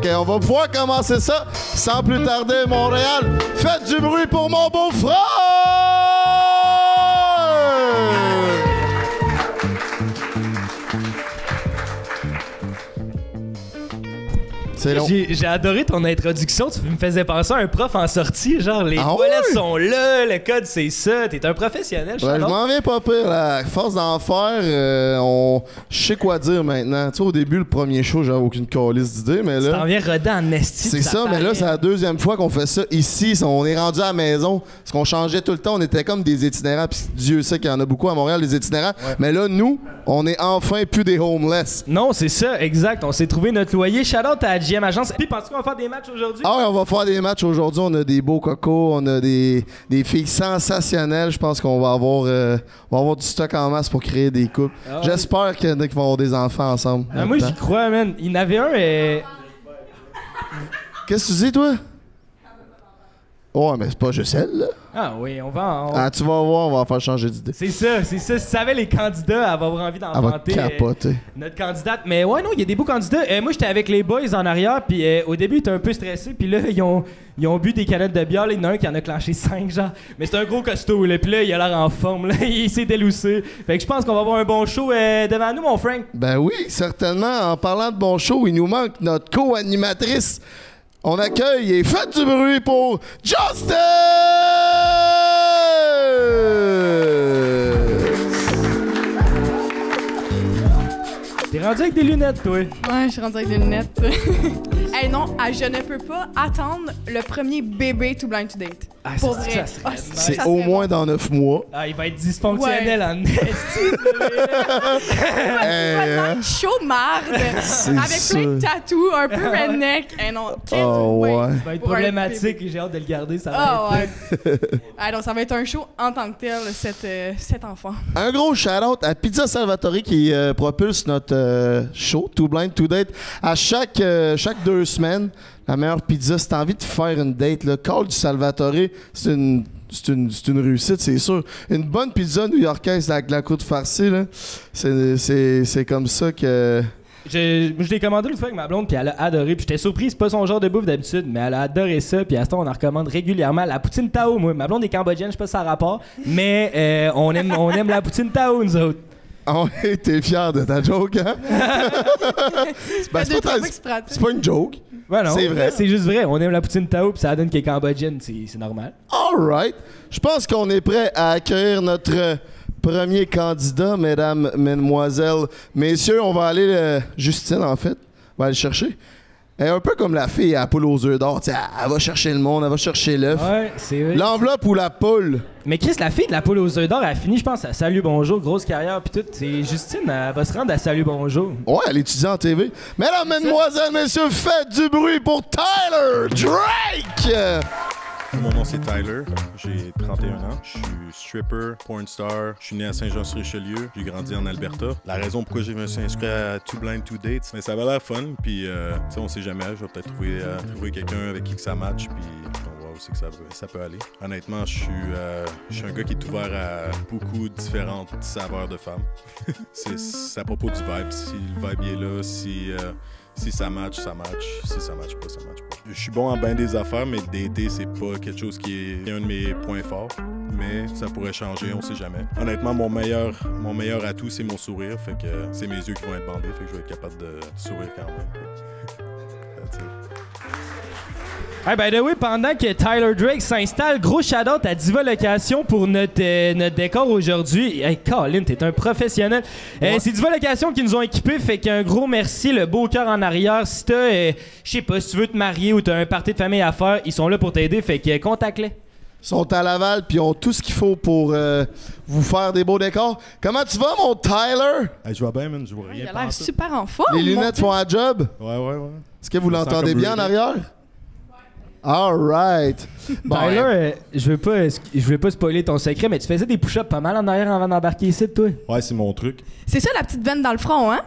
Fait qu'on va pouvoir commencer ça sans plus tarder, Montréal. Faites du bruit pour mon beau-frère! C'est long. J'ai adoré ton introduction. Tu me faisais penser à un prof en sortie. Genre, les toilettes sont là, le code c'est ça. T'es un professionnel, je m'en viens pas pire. Là. À force d'en faire, je sais quoi dire maintenant. Tu sais, au début, le premier show, j'avais aucune calice d'idée, mais là... Tu t'en viens rodant en esti. C'est ça, mais là, c'est la deuxième fois qu'on fait ça ici. On est rendu à la maison. Parce qu'on changeait tout le temps. On était comme des itinérants. Puis Dieu sait qu'il y en a beaucoup à Montréal, des itinérants. Ouais. Mais là, nous, on est enfin plus des homeless. Non, c'est ça, exact. On s'est trouvé notre loyer. Shout-out à GM Agence. Puis, penses-tu qu'on va faire des matchs aujourd'hui? Ah oui, on va faire des matchs aujourd'hui. On a des beaux cocos. On a des filles sensationnelles. Je pense qu'on va avoir du stock en masse pour créer des couples. Ah, j'espère qu'il y en a qui vont avoir des enfants ensemble. Ah, moi, j'y crois, man. Il y en avait un et... Qu'est-ce que tu dis, toi? Ouais, mais c'est pas juste elle, là. Ah oui, on va... Ah, tu vas voir, on va en faire changer d'idée. C'est ça. Si tu savais les candidats, elle va avoir envie d'en vanter. Elle va capoter. Notre candidate. Mais ouais, non, il y a des beaux candidats. Moi, j'étais avec les boys en arrière, puis au début, ils étaient un peu stressés, puis là, ils ont bu des canettes de bière. Là, il y en a un qui en a clenché 5, genre. Mais c'est un gros costaud, là, puis là, il a l'air en forme, là. Il s'est déloussé. Fait que je pense qu'on va avoir un bon show devant nous, mon Frank. Ben oui, certainement. En parlant de bon show, il nous manque notre co-animatrice. On accueille et faites du bruit pour Justice! T'es rendu avec des lunettes, toi? Ouais, je suis rendu avec des lunettes. Hey non, je ne peux pas attendre le premier bébé to blind to date. Ah, pour vrai. C'est au moins dans 9 mois. Ah, il va être dysfonctionnel en esti. Il va être chaud marde, avec plein de tatous, un peu redneck. Hey non, ouais. Ça va être problématique et j'ai hâte de le garder. Ça va être... Ah non, ça va être un show en tant que tel, cet enfant. Un gros shout-out à Pizza Salvatore qui propulse notre show Too Blind to Date à chaque 2 semaines. La meilleure pizza, si t'as envie de faire une date, le call du Salvatore, c'est une réussite, c'est sûr. Une bonne pizza new-yorkaise avec la croûte farcie, là, c'est comme ça que... Je l'ai commandé l'autre fois avec ma blonde, puis elle a adoré. Puis j'étais surpris, c'est pas son genre de bouffe d'habitude, mais elle a adoré ça. Puis à ce temps, on en recommande régulièrement. La poutine Tao, moi. Ma blonde est cambodgienne, je sais pas si ça a rapport, mais on aime la poutine Tao, nous autres. Ah ouais, t'es fier de ta joke, hein? C'est pas une joke. Ouais, non, c'est vrai. C'est juste vrai. On aime la poutine Tao, puis ça donne qu'elle est cambodgienne. C'est normal. All right. Je pense qu'on est prêt à accueillir notre premier candidat, mesdames, mesdemoiselles, messieurs. On va aller... Justine, en fait. On va aller chercher. Elle est un peu comme la fille à la poule aux œufs d'or. Elle va chercher le monde, elle va chercher l'œuf. Ouais, c'est vrai. L'enveloppe ou la poule? Mais Chris, la fille de la poule aux œufs d'or, elle a fini, je pense, à Salut Bonjour, grosse carrière, puis tout. C'est Justine, elle va se rendre à Salut Bonjour. Ouais, elle étudie en TV. Mesdames, mesdemoiselles, messieurs, faites du bruit pour Tyler Drake! Mon nom c'est Tyler, j'ai 31 ans, je suis stripper, porn star, je suis né à Saint-Jean-sur-Richelieu, j'ai grandi en Alberta. La raison pourquoi je me suis inscrit à Too Blind to Date, mais ça avait l'air fun, puis on sait jamais, je vais peut-être trouver quelqu'un avec qui que ça match, puis on voit aussi que ça peut aller. Honnêtement, je suis un gars qui est ouvert à beaucoup différentes saveurs de femmes. C'est à propos du vibe, si le vibe est là, si ça match, ça match. Si ça match pas, ça match pas. Je suis bon en bien des affaires, mais dater, c'est pas quelque chose qui est un de mes points forts. Mais ça pourrait changer, on sait jamais. Honnêtement, mon meilleur atout, c'est mon sourire. Fait que c'est mes yeux qui vont être bandés. Fait que je vais être capable de sourire quand même. That's it. Hey, by the way, pendant que Tyler Drake s'installe, gros shout-out à Diva Location pour notre décor aujourd'hui. Hey, Colin, t'es un professionnel. Ouais. C'est Diva Location qui nous ont équipés, fait qu'un gros merci, le beau cœur en arrière. Si t'as, je sais pas, si tu veux te marier ou t'as un party de famille à faire, ils sont là pour t'aider, fait que contacte-les. Ils sont à Laval, puis ils ont tout ce qu'il faut pour vous faire des beaux décors. Comment tu vas, mon Tyler? Hey, je vois bien, man, je vois rien. Il a l'air super en forme. Les lunettes font un job? Ouais. Est-ce que vous l'entendez bien en arrière? All right. Tyler, je veux pas spoiler ton secret, mais tu faisais des push-ups pas mal en arrière avant d'embarquer ici, toi. Ouais, c'est mon truc. C'est ça la petite veine dans le front, hein?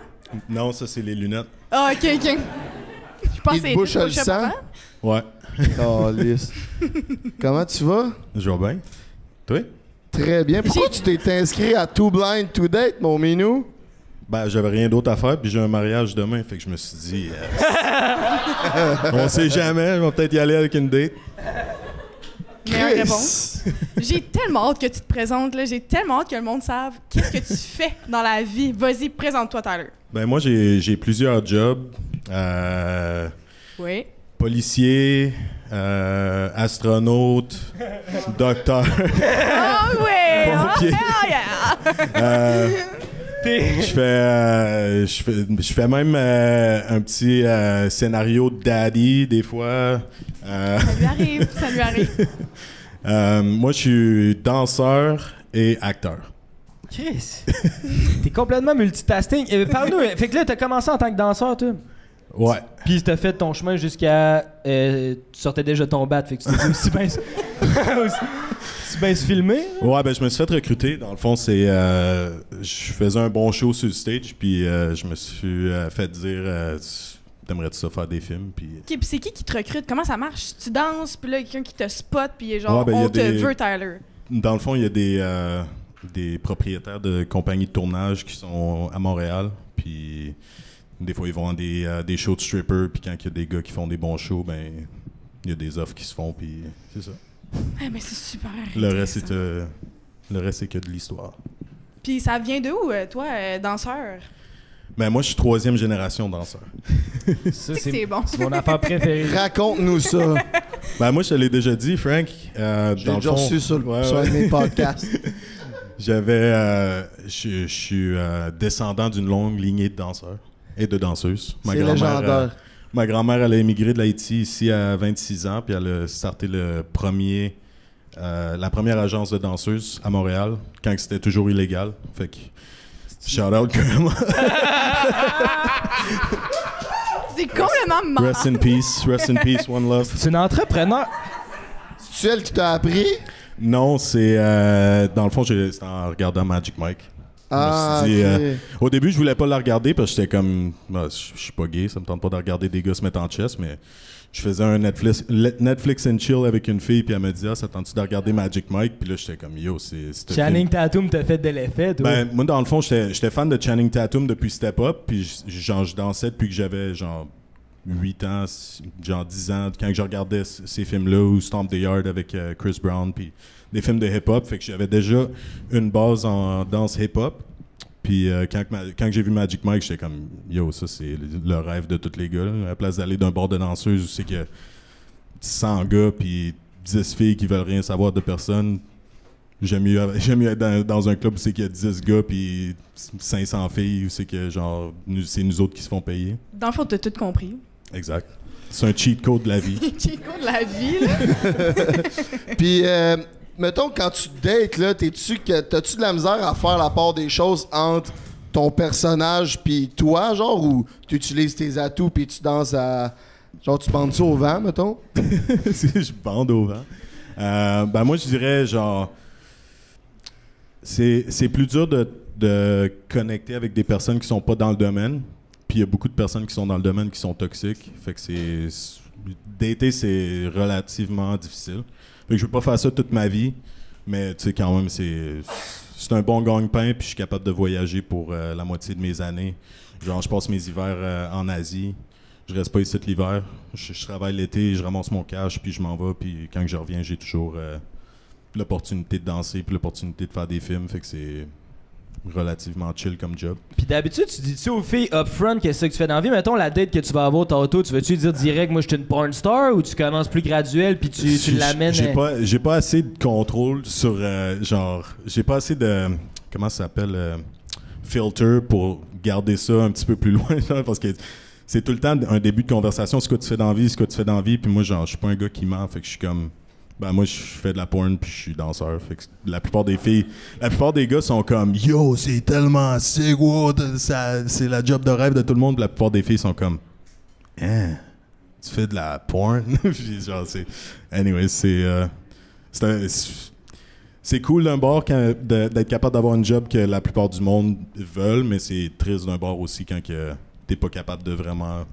Non, ça c'est les lunettes. Ah, ok. Je pense que c'est bouche le sang. Ouais. Oh, lisse. Comment tu vas? Je vais bien. Toi? Très bien. Pourquoi tu t'es inscrit à Too Blind to Date, mon minou? Ben, j'avais rien d'autre à faire, puis j'ai un mariage demain, fait que je me suis dit... On sait jamais, je vais peut-être y aller avec une date. Meilleure réponse. J'ai tellement hâte que tu te présentes, là. J'ai tellement hâte que le monde sache qu'est-ce que tu fais dans la vie. Vas-y, présente-toi, Tyler. Ben moi, j'ai plusieurs jobs. Oui. Policier, astronaute, docteur, Ah oui! Pompier. Oh, yeah! Je fais même un petit scénario de daddy des fois. Ça lui arrive. Moi, je suis danseur et acteur. Chris, t'es complètement multitasking. Parle-nous, fait que là, t'as commencé en tant que danseur, toi. Ouais. Puis t'as fait ton chemin jusqu'à... tu sortais déjà ton bat, fait que tu t'es dit aussi bien... aussi bien se filmer. Ouais, ben je me suis fait recruter. Dans le fond, c'est... je faisais un bon show sur le stage, puis je me suis fait dire... T'aimerais-tu ça faire des films, puis... OK, puis c'est qui te recrute? Comment ça marche? Tu danses, puis là, quelqu'un qui te spot, puis genre, Ouais, ben, on te veut, Tyler. Dans le fond, il y a des propriétaires de compagnies de tournage qui sont à Montréal, puis... Des fois, ils vont à des shows de strippers, puis quand il y a des gars qui font des bons shows, ben il y a des offres qui se font, puis c'est ça. Ah, mais c'est super. Le reste, c'est que de l'histoire. Puis ça vient de où, toi, danseur? Ben moi, je suis 3e génération danseur. Ça, C'est bon. C'est mon affaire préférée. Raconte-nous ça. Ben moi, je te l'ai déjà dit, Frank. J'ai déjà reçu sur un de mes podcasts. Je suis descendant d'une longue lignée de danseurs et de danseuses. C'est légendaire. Ma grand-mère, elle a émigré de l'Haïti ici à 26 ans, puis elle a starté la première agence de danseuses à Montréal, quand c'était toujours illégal. Fait que, shout out quand même. C'est complètement marrant. Rest in peace, one love. C'est une entrepreneur. C'est elle qui t'a appris? Non, c'est dans le fond, c'est en regardant Magic Mike. Ah, je me suis dit, ok. au début, je voulais pas la regarder parce que j'étais comme, je suis pas gay, ça me tente pas de regarder des gars se mettre en chess, mais je faisais un Netflix and chill avec une fille, puis elle me dit, ça tente-tu de regarder Magic Mike? Puis là, j'étais comme, yo, c'est Channing Tatum t'a fait de l'effet, toi. Ben, moi, dans le fond, j'étais fan de Channing Tatum depuis Step Up, puis je dansais depuis que j'avais genre 8 ans, genre 10 ans, quand je regardais ces films-là, ou Stomp the Yard avec Chris Brown, puis des films de hip-hop, fait que j'avais déjà une base en danse hip-hop. Puis quand j'ai vu Magic Mike, j'étais comme, yo, ça c'est le rêve de tous les gars, là. À la place d'aller d'un bord de danseuse où c'est que 100 gars puis 10 filles qui veulent rien savoir de personne, j'aime mieux être dans un club où c'est qu'il y a 10 gars puis 500 filles où c'est que genre c'est nous autres qui se font payer. Dans le fond, t'as tout compris. Exact. C'est un cheat code de la vie. Cheat code de la vie, là. Puis, mettons, quand tu dates, là, t'as-tu de la misère à faire la part des choses entre ton personnage puis toi, genre, ou tu utilises tes atouts puis tu danses à... Genre, tu bandes ça au vent, mettons? Je bande au vent. Ben moi, je dirais, genre... C'est plus dur de connecter avec des personnes qui sont pas dans le domaine. Puis il y a beaucoup de personnes qui sont dans le domaine qui sont toxiques. Fait que dater, c'est relativement difficile. Fait que je veux pas faire ça toute ma vie, mais tu sais, quand même, c'est un bon gagne-pain, puis je suis capable de voyager pour la moitié de mes années. Genre, je passe mes hivers en Asie. Je reste pas ici l'hiver. Je travaille l'été, je ramasse mon cash, puis je m'en vais. Puis quand je reviens, j'ai toujours l'opportunité de danser, puis l'opportunité de faire des films. Fait que c'est relativement chill comme job. Puis d'habitude, tu dis-tu aux filles upfront qu'est-ce que tu fais dans la vie? Mettons la date que tu vas avoir tantôt, tu veux-tu dire direct, moi je suis une porn star, ou tu commences plus graduel puis tu l'amènes? J'ai pas assez de contrôle sur genre, j'ai pas assez de, comment ça s'appelle, filter pour garder ça un petit peu plus loin, genre, parce que c'est tout le temps un début de conversation, ce que tu fais dans la vie, puis moi genre, je suis pas un gars qui ment, fait que je suis comme, ben moi je fais de la porn puis je suis danseur, fait que la plupart des gars sont comme, yo, c'est tellement sick, wow, c'est la job de rêve de tout le monde, puis la plupart des filles sont comme, hein, tu fais de la porn? Puis genre, anyway, c'est cool d'un bord d'être capable d'avoir un job que la plupart du monde veulent, mais c'est triste d'un bord aussi quand t'es pas capable de vraiment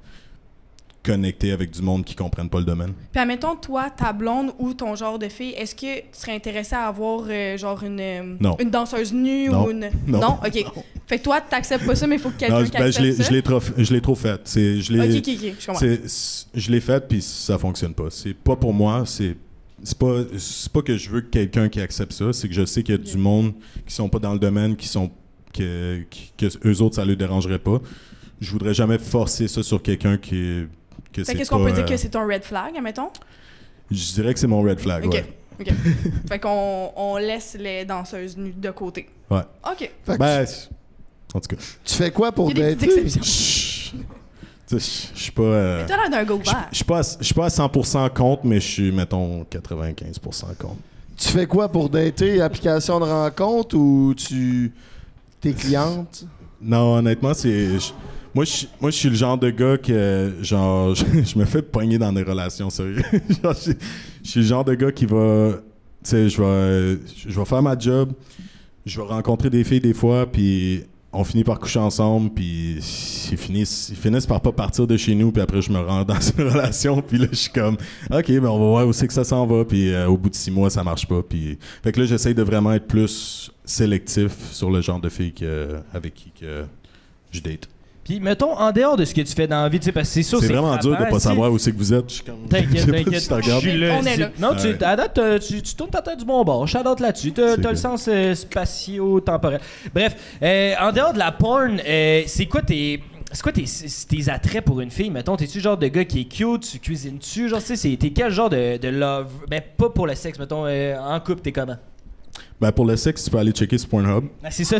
connecter avec du monde qui comprennent pas le domaine. Puis admettons, toi, ta blonde ou ton genre de fille, est-ce que tu serais intéressé à avoir genre une danseuse nue Non. ou une... Non. OK. Non. Fait que toi, t'acceptes pas ça, mais il faut que quelqu'un Non, qui accepte ça. je l'ai trop fait. Je l'ai, Ok, je comprends. je l'ai fait, puis ça fonctionne pas. C'est pas pour moi, c'est pas que je veux quelqu'un qui accepte ça, c'est que je sais qu'il y a du monde qui sont pas dans le domaine, que eux autres, ça les dérangerait pas. Je voudrais jamais forcer ça sur quelqu'un que c'est Qu'est-ce qu'on peut dire que c'est ton red flag, admettons? Je dirais que c'est mon red flag, OK. ouais. OK. Fait qu'on laisse les danseuses nues de côté. Ouais. OK. Fait que En tout cas, tu fais quoi pour Il y a des dater? petites exceptions. je suis pas... T'as l'air d'un gars Je ouvert. suis pas à 100% contre, mais je suis, mettons, 95% contre. Tu fais quoi pour dater? Application de rencontre ou t'es cliente? Non, honnêtement, moi, je suis le genre de gars que, genre, je me fais pogner dans des relations, sérieux. Genre, je suis le genre de gars qui va... Tu sais, je vais faire ma job, je vais rencontrer des filles des fois, puis on finit par coucher ensemble, puis ils finissent par pas partir de chez nous, puis après, je me rends dans une relation, puis là, je suis comme, OK, ben on va voir où c'est que ça s'en va, puis au bout de 6 mois, ça marche pas, puis... Fait que là, j'essaye de vraiment être plus sélectif sur le genre de filles avec qui que je date. Puis, mettons, en dehors de ce que tu fais dans la vie, tu sais, parce que c'est sûr, C'est vraiment dur de frappant, pas tu sais. savoir où c'est que vous êtes. Je suis comme... je sais T'inquiète, pas t'inquiète. si je te regarde. Je suis là. On est là. Non, Ouais. à date, tu tournes ta tête du bon bord. Shout out là-dessus. T'as C'est le good. sens spatio-temporel. Bref, en dehors de la porn, c'est quoi tes attraits pour une fille, mettons? T'es-tu le genre de gars qui est cute? Tu cuisines-tu? Genre, tu sais, t'es quel genre de love? Ben, pas pour le sexe, mettons. En couple, t'es comment? Ben, pour le sexe, tu peux aller checker sur Pornhub. Ah, c'est ça.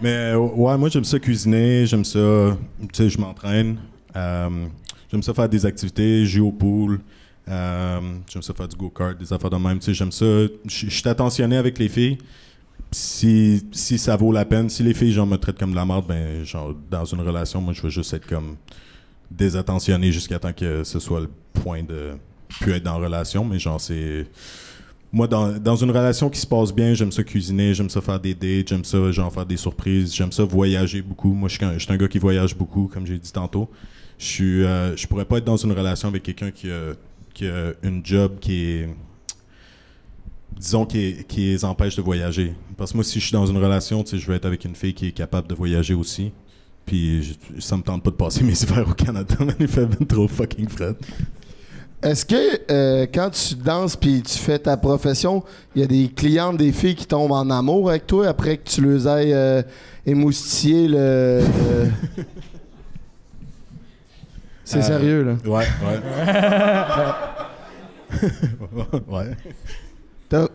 Mais ouais, moi, j'aime ça cuisiner. J'aime ça... Tu sais, je m'entraîne. J'aime ça faire des activités, jouer au pool. J'aime ça faire du go-kart, des affaires de même. Tu sais, j'aime ça. Je suis attentionné avec les filles. Si ça vaut la peine, si les filles genre me traitent comme de la merde, ben genre dans une relation, moi je veux juste être comme désattentionné jusqu'à temps que ce soit le point de plus être dans relation. Mais genre c'est moi dans une relation qui se passe bien, j'aime ça cuisiner, j'aime ça faire des dates, j'aime ça genre faire des surprises, j'aime ça voyager beaucoup. Moi je suis un gars qui voyage beaucoup, comme j'ai dit tantôt. Je pourrais pas être dans une relation avec quelqu'un qui a une job qui est disons, qui les empêche de voyager. Parce que moi, si je suis dans une relation, tu sais, je veux être avec une fille qui est capable de voyager aussi. Puis ça me tente pas de passer mes hivers au Canada, mais il fait bien trop fucking fret. Est-ce que quand tu danses puis tu fais ta profession, il y a des clientes, des filles qui tombent en amour avec toi après que tu les ailles émoustiller le... C'est sérieux, là. Ouais. Ouais.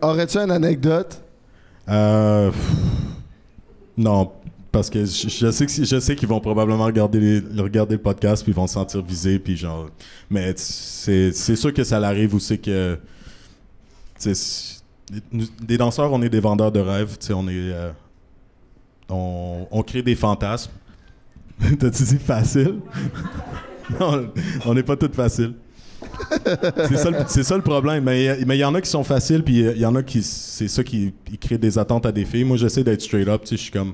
Aurais-tu une anecdote? Non, parce que je sais qu'ils vont probablement regarder le podcast puis ils vont se sentir visés puis genre. Mais c'est sûr que ça l'arrive aussi que. Des danseurs, on est des vendeurs de rêves. On est. On crée des fantasmes. T'as-tu dit facile? Non, on n'est pas toutes faciles. C'est ça le problème. Mais il y en a qui sont faciles, puis il y en a qui. C'est ça qui crée des attentes à des filles. Moi, j'essaie d'être straight up. Je suis comme.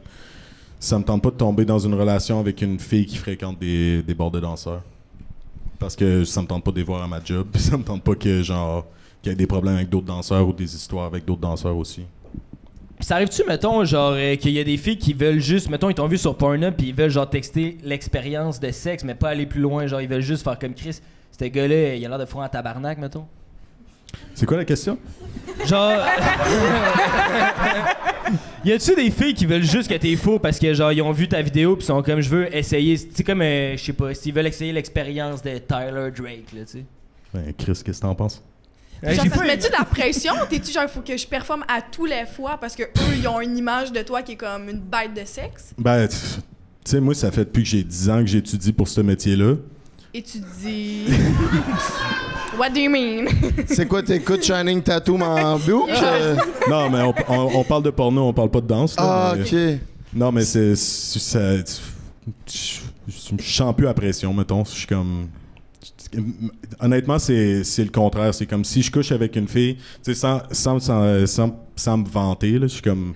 Ça me tente pas de tomber dans une relation avec une fille qui fréquente des bars de danseurs. Parce que ça me tente pas de les voir à ma job. Puis ça me tente pas qu'il y ait des problèmes avec d'autres danseurs ou des histoires avec d'autres danseurs aussi. Ça arrive-tu, mettons, genre, qu'il y a des filles qui veulent juste, mettons, ils t'ont vu sur Pornhub, puis ils veulent, genre, texter l'expérience de sexe, mais pas aller plus loin, genre, ils veulent juste faire comme Chris. Ce gars-là, il a l'air de foutre en tabarnak, mettons. C'est quoi la question? Genre. Y a-tu des filles qui veulent juste que t'es faux parce que, genre, ils ont vu ta vidéo, puis sont comme, je veux essayer. C'est comme, je sais pas, s'ils veulent essayer l'expérience de Tyler Drake, là, tu sais. Ben, Chris, qu'est-ce que t'en penses? Genre, ça te met-tu de la pression? T'es-tu genre, il faut que je performe à tous les fois parce que eux, ils ont une image de toi qui est comme une bête de sexe? Ben, tu sais, moi, ça fait depuis que j'ai 10 ans que j'étudie pour ce métier-là. Et tu te dis... What do you mean? C'est quoi, t'écoutes Shining Tattoo en boucle? Non, mais on parle de porno, on parle pas de danse. Là, Ah, mais- OK. Non, mais je sens plus à pression, mettons. Je suis comme... Honnêtement, c'est le contraire. C'est comme si je couche avec une fille, tu sais, sans me vanter, là, je suis comme...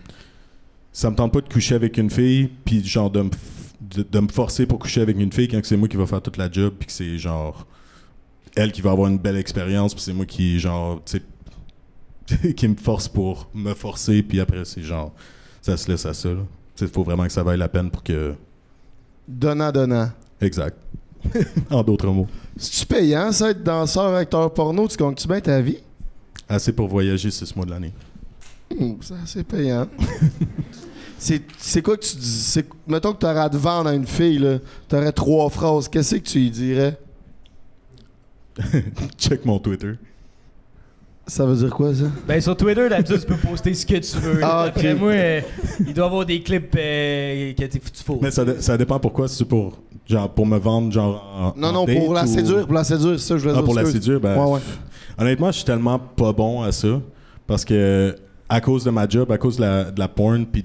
Ça me tente pas de coucher avec une fille, puis genre de me forcer pour coucher avec une fille quand c'est moi qui va faire toute la job, puis que c'est genre... Elle qui va avoir une belle expérience, puis c'est moi qui, genre, tu sais... qui me force pour me forcer, puis après, c'est genre... ça se laisse à ça. Il faut vraiment que ça vaille la peine pour que... Donnant. Exact. En d'autres mots. C'est-tu payant, ça, être danseur, acteur porno? Tu gagnes-tu bien ta vie? Assez pour voyager 6 mois de l'année. Ça, c'est payant. C'est quoi que tu dis? Mettons que tu aurais à te vendre à une fille, là. Tu aurais 3 phrases. Qu'est-ce que tu lui dirais? Check mon Twitter. Ça veut dire quoi, ça? Ben, sur Twitter, d'habitude, tu peux poster ce que tu veux. Ah, Après ok. moi, il doit y avoir des clips que tu faut. Mais ça dépend pourquoi. Si c'est pour me vendre, genre. Non, pour la séduire, ça, je veux dire. Pour la séduire, ben. Ouais. Honnêtement, je suis tellement pas bon à ça. Parce que, à cause de ma job, à cause de la porn, puis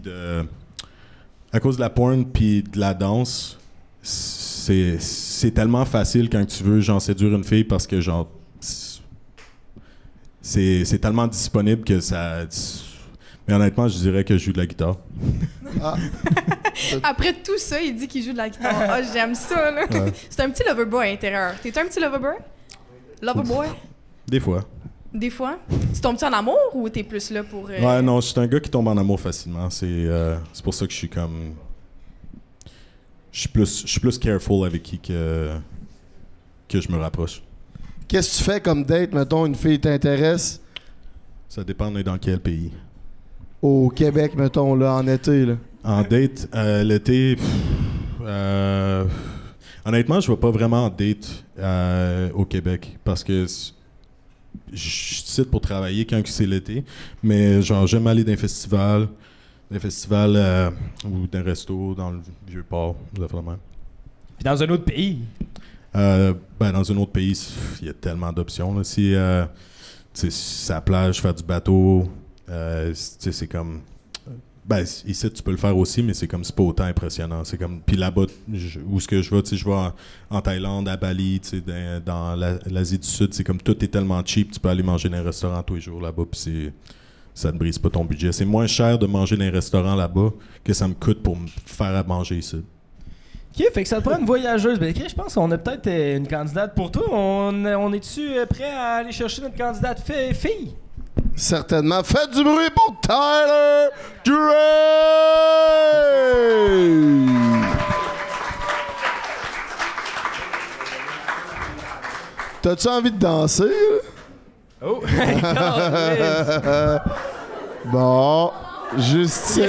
de la danse, c'est tellement facile quand tu veux, genre, séduire une fille parce que, genre. C'est tellement disponible que ça. Mais honnêtement, je dirais que je joue de la guitare. Après tout ça, il dit qu'il joue de la guitare. Ah, j'aime ça, là. Ouais. C'est un petit loverboy à l'intérieur. T'es un petit loverboy? Loverboy? Des fois. Des fois? Tu tombes-tu en amour ou t'es plus là pour... Ouais, non, je suis un gars qui tombe en amour facilement. C'est pour ça que je suis comme. Je suis plus careful avec qui que je me rapproche. Qu'est-ce que tu fais comme date, mettons, une fille t'intéresse? Ça dépend de dans quel pays. Au Québec, mettons, là, en été, là. En date, l'été, honnêtement, je vais pas vraiment en date au Québec parce que je suis ici pour travailler quand c'est l'été, mais genre j'aime aller dans un festival ou d'un resto dans le Vieux-Port, vraiment. Puis dans un autre pays. Dans un autre pays, il y a tellement d'options. Là. Si c'est à la plage, faire du bateau, c'est comme... Ben, ici, tu peux le faire aussi, mais c'est comme, c'est pas autant impressionnant. C'est comme... Puis là-bas, où est-ce que je vais en Thaïlande, à Bali, dans l'Asie du Sud, c'est comme tout est tellement cheap, tu peux aller manger dans un restaurant tous les jours là-bas, puis ça ne brise pas ton budget. C'est moins cher de manger dans un restaurant là-bas que ça me coûte pour me faire à manger ici. OK, fait que ça te prend une voyageuse. Ben, je pense qu'on a peut-être une candidate pour toi. On est-tu prêt à aller chercher notre candidate fille? Certainement. Faites du bruit pour Tyler Drake! T'as-tu envie de danser? Oh! Bon, Justine!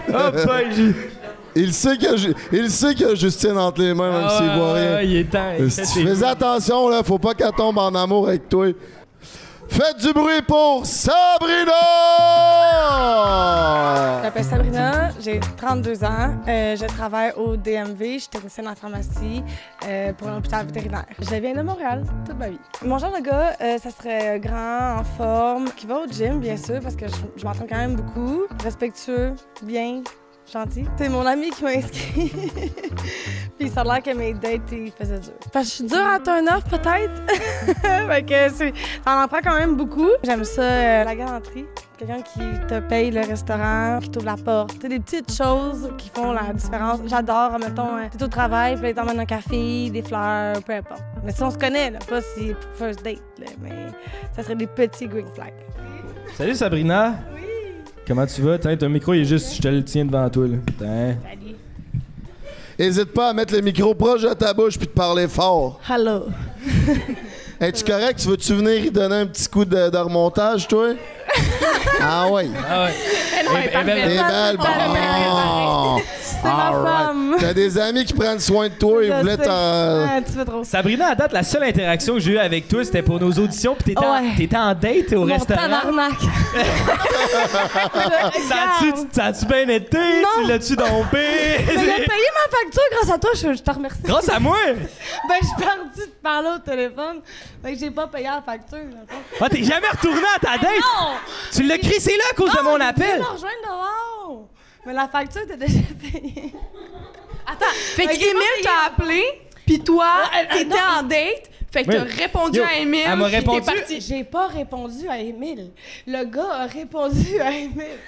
Oh, boy, Il sait qu'il y a Justine entre les mains, même s'il voit rien. Il est temps. Fais attention, là, faut pas qu'elle tombe en amour avec toi. Faites du bruit pour Sabrina! Je m'appelle Sabrina, j'ai 32 ans. Je travaille au DMV, je suis technicienne en pharmacie pour un hôpital vétérinaire. Je viens de Montréal toute ma vie. Mon genre de gars, ça serait grand, en forme, qui va au gym, bien sûr, parce que je m'entraîne quand même beaucoup. Respectueux, bien, gentil. C'est mon ami qui m'a inscrit. Puis ça a l'air que mes dates, il faisait dur. Parce que je suis dure à turn-off, peut-être. Fait que ça en prend quand même beaucoup. J'aime ça, la galanterie. Quelqu'un qui te paye le restaurant, qui t'ouvre la porte. Tu sais, des petites choses qui font la différence. J'adore, mettons, t'es au travail, puis là, il t'emmène un café, des fleurs, peu importe. Mais si on se connaît, là, pas si first date, là, mais ça serait des petits green flags. Salut Sabrina! Oui! Comment tu vas? Tiens, ton micro, il est juste, je te le tiens devant toi, là. Tiens. Salut! Hésite pas à mettre le micro proche de ta bouche puis de parler fort. Hello! Es-tu correct? Tu veux-tu venir y donner un petit coup de remontage, toi? Ah oui. Ah ouais. Non, elle est Eh ben, parfaite. T'es belle, bon. C'est ma femme! T'as des amis qui prennent soin de toi, ils Je voulaient sais. t'en... Ah, tu fais trop. Sabrina, à date, la seule interaction que j'ai eue avec toi, c'était pour nos auditions, puis Ouais. t'étais en date au Mon restaurant. tabarnak! Ça a-tu bien été? Non. Tu l'as-tu dompé? Mais il a payé ma facture grâce à toi, je te remercie. Grâce à moi! Ben, je suis partie de parler au téléphone. Fait que j'ai pas payé la facture. dans le fond. Ah, t'es jamais retourné à ta date? Non! Tu l'as crissé là à cause de mon appel? Je me rejoindre dehors. Mais la facture était déjà payée. Attends, fait Ok, qu'Émile bon, t'a appelé, puis toi, t'étais non. en date, fait que Oui. t'as répondu Yo, à Émile, elle m'a puis répondu. t'es parti. J'ai pas répondu à Émile. Le gars a répondu à Émile.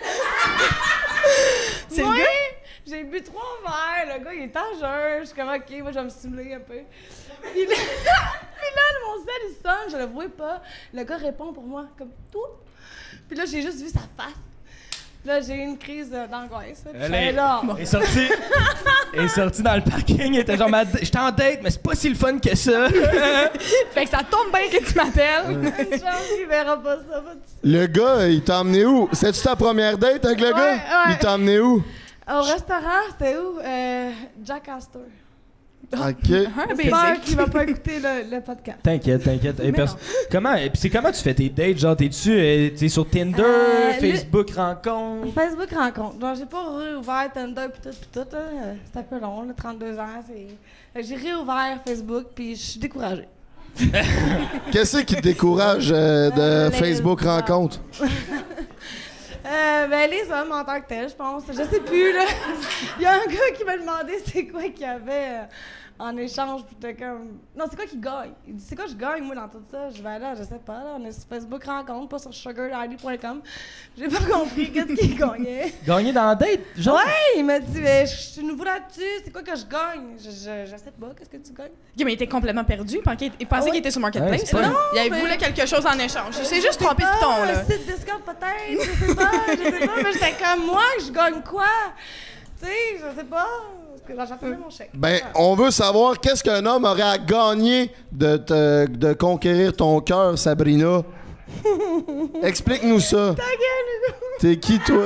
C'est le Moi, gars? j'ai bu 3 verres. Le gars, il est à jeun. Je suis comme, OK, moi, je vais me simuler un peu. Puis là, mon sel, il sonne. Je le vois pas. Le gars répond pour moi, comme tout. Puis là, j'ai juste vu sa face. Là, j'ai eu une crise d'angoisse. Elle est sortie dans le parking, elle était genre, j'étais en date, mais c'est pas si le fun que ça. Fait que ça tombe bien que tu m'appelles. Je pense qu'il verra pas ça. Le gars, il t'a emmené où? C'est-tu ta première date avec le gars? Ouais. Il t'a emmené où? Au restaurant, c'était où? Jack Astor. OK. Un J'espère qu'il va pas écouter le podcast. T'inquiète. Hey, comment tu fais tes dates? Genre, t'es sur Tinder, Facebook rencontre? Facebook rencontre. Donc, j'ai pas réouvert Tinder pis tout, là. C'est un peu long, là, 32 ans. J'ai réouvert Facebook puis je suis découragée. Qu'est-ce qui te décourage de Facebook rencontre? Les hommes en tant que tels, je pense. Je sais plus, là. Il y a un gars qui m'a demandé c'est quoi qu'il y avait en échange. Puis t'es comme... Non, c'est quoi qu'il gagne? Il dit, c'est quoi je gagne, moi, dans tout ça? Je vais là, je sais pas, là. On est sur Facebook rencontre, pas sur sugardaddy.com. J'ai pas compris qu'est-ce qu'il gagnait. Gagner dans la date? Genre? Ouais, il m'a dit, je suis nouveau là-dessus, c'est quoi que je gagne? Je sais pas, qu'est-ce que tu gagnes? Ok, mais il était complètement perdu. Il pensait qu'il était sur Marketplace. Ouais, c'est pas- là. Il mais- voulait quelque chose en échange. Il s'est juste trompé de ton, là. Un site Discord, peut-être, je sais pas, mais j'étais comme, moi, je gagne quoi? Tu sais, je sais pas, parce que j'attendais mon chèque. Ben, on veut savoir qu'est-ce qu'un homme aurait à gagner de conquérir ton cœur, Sabrina. Explique-nous ça. Ta gueule, T'es qui, toi?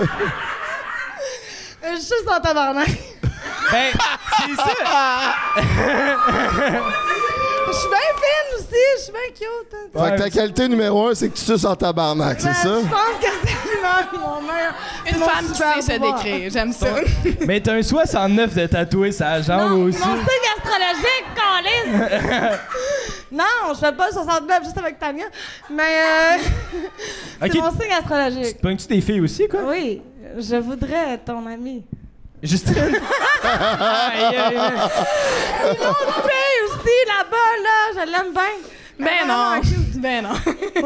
je suis juste en tabarnak. Ben, c'est ça! Je suis bien fine aussi, je suis bien cute. Hein. Fait que ta qualité numéro 1, c'est que tu suces en tabarnak, c'est ça? Je pense que c'est mon meilleur. Une femme qui sait se décrire. J'aime ça. Mais t'as un 69 de tatoué sa jambe Non, aussi. mon signe astrologique, câlisse! Non, je fais pas le 69 juste avec Tania, mais Ok. c'est mon signe astrologique. Pognes-tu des filles aussi, quoi? Oui, je voudrais être ton ami. Justine. Aïe, aïe, aïe. L'autre fille aussi, là-bas, là, je l'aime bien. Ben non. Ben non.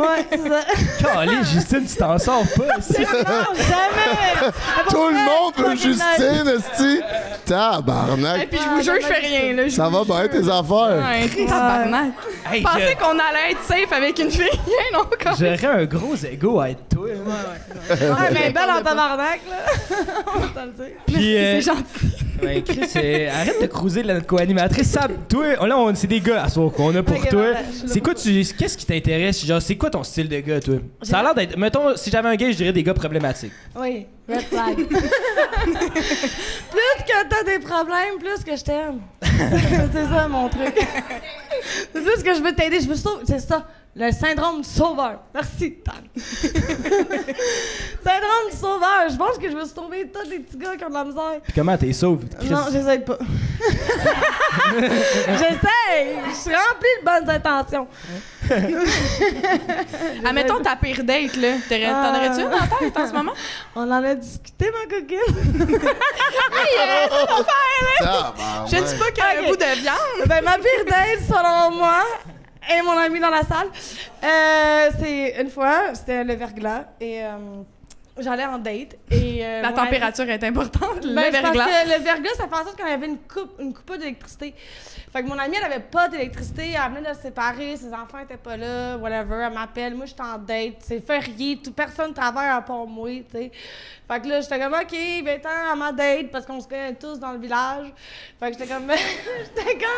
Ouais, c'est ça. Calé, Justine, tu t'en sors pas ici. Non, jamais! Tout le monde veut Justine, esti! Tabarnak! Et puis je vous jure, je fais rien, là. Ça va bien, tes affaires? Ouais, tabarnak. Hey, Je pensais qu'on allait être safe avec une fille. Non, quand même. J'aurais un gros ego à être toi. Ouais, mais belle en tabarnak, là. On va te le dire. Puis, C'est gentil. ben, Chris, arrête de cruiser notre co-animatrice. Sab, toi, là, c'est des gars à soir qu'on a pour Ok, toi. ben, je suis là C'est quoi, qu'est-ce qui t'intéresse? Genre, c'est quoi ton style de gars, toi? Ça a l'air d'être, mettons, si j'avais un gars, je dirais des gars problématiques. Oui, red flag. Plus que t'as des problèmes, plus que je t'aime. C'est ça mon truc. C'est plus que je veux t'aider, je veux sauver. C'est ça, le syndrome du sauveur. Merci, Tan. Syndrome du sauveur. Je pense que je veux sauver tous les petits gars qui ont de la misère. Puis comment t'es sauve, Chris? Non, j'essaie pas. J'essaie. Je suis remplie de bonnes intentions. Admettons ta pire date, là. T'en aurais-tu une en tête en ce moment? On en a discuté, ma coquine. Tabarnak. Je ne dis pas qu'il y a un Ok. bout de viande. Ben, ma pire date, selon moi, et mon ami dans la salle, c'est une fois, c'était le verglas, et j'allais en date. Et, La température est importante. Ben, Le c'est parce verglas. que le verglas, ça fait en sorte qu'on avait une coupure d'électricité. Fait que mon amie, elle avait pas d'électricité, elle venait de se séparer, ses enfants étaient pas là, whatever, elle m'appelle, moi j'étais en date, c'est férié, personne travaille à part moi, tu sais. Fait que là, j'étais comme, OK, viens-t'en à ma date, parce qu'on se connaît tous dans le village. Fait que j'étais comme,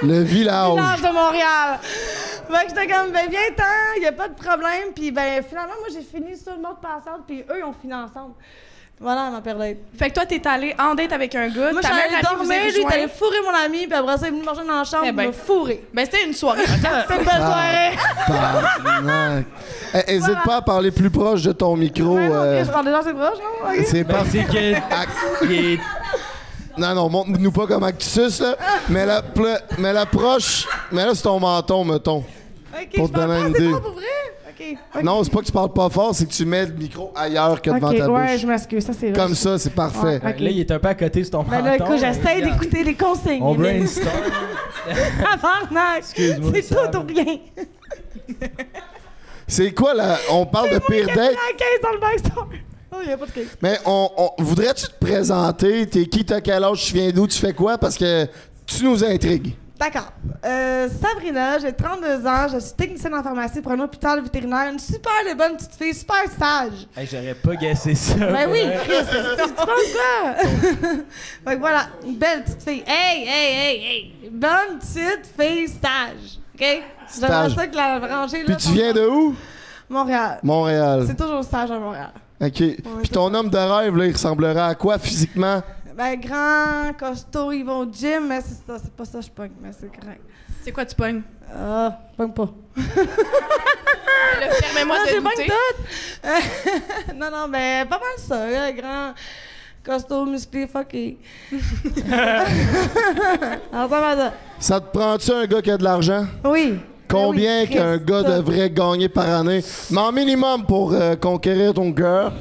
Le village. village de Montréal. Fait que j'étais comme, ben viens-t'en, y a pas de problème. Puis ben finalement, moi j'ai fini sur le mode passante, puis eux, ils ont fini ensemble. Voilà ma pire date. Fait que toi, t'es allé en date avec un gars. Moi, ta j'allais meilleure amie vous a dormir, lui, il est allé rejoint. fourrer mon ami, puis après ça, il est venu manger dans la chambre, Eh ben. il m'a fourré. Ben, c'était une soirée. C'était une belle soirée. Tabarnak. Hésite pas à parler plus proche de ton micro. Ouais, non, ok, je parle déjà assez proche, non? Ok. C'est pas... C'est que. il est- Non, montre-nous pas comment que tu suces, là. Mais l'approche... Mais là, c'est ton menton, mettons. Ok, Pour je te donner parle une pas assez idée. fort pour vrai? Ok. Non, c'est pas que tu parles pas fort, c'est que tu mets le micro ailleurs que devant Ok, ta ouais, bouche. je m'excuse, ça c'est vrai. Comme ça, c'est parfait. Ouais. Là, Ok. il est un peu à côté sur ton Ben menton. là, écoute, j'essaie Regarde. d'écouter les consignes. On mais- brainstorm. Tabarnak! Excuse-moi, C'est Sam. tout ou rien. C'est quoi, là? On parle de pire Il y a date, la caisse dans le backstore. Oh, il n'y a pas de caisse. mais voudrais-tu te présenter? T'es qui, t'as quel âge, tu viens d'où, tu fais quoi? Parce que tu nous intrigues. D'accord. Sabrina, j'ai 32 ans, je suis technicienne en pharmacie pour un hôpital vétérinaire, une super bonne petite fille, super sage. Hey, j'aurais pas guessé ça. Ben oui, Chris, tu penses quoi? Fait que voilà, une belle petite fille. Hey! Bonne petite fille sage, OK? J'aimerais ça que la rangée, là... Puis tu viens de où? Montréal. Montréal. C'est toujours sage à Montréal. OK. Puis ton homme de rêve, là, il ressemblerait à quoi physiquement? Ben, grand, costaud, ils vont au gym, mais c'est ça, c'est pas ça que je pogne, mais c'est correct. C'est quoi tu pognes? Ah, je pogne pas. Permets-moi Non, de j'ai douter. tout! non, ben, pas mal ça, là, grand, costaud, musclé, fucké. Alors, pas mal ça. Ça te prend-tu un gars qui a de l'argent? Oui. Combien Ben oui, qu'un Chris, gars ça. devrait gagner par année? Mais en minimum pour conquérir ton cœur.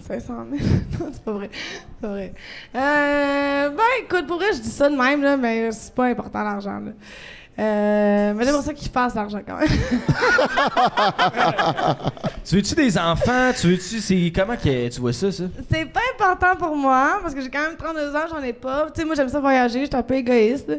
500 000. Non, c'est pas vrai. C'est pas vrai. Ben, écoute, pour vrai, je dis ça de même, là, mais c'est pas important, l'argent, là. Mais j'aimerais ça qu'il fasse l'argent, quand même. Tu veux-tu des enfants? Comment que tu vois ça? C'est pas important pour moi, parce que j'ai quand même 32 ans, j'en ai pas. Tu sais, moi, j'aime ça voyager, je suis un peu égoïste, là.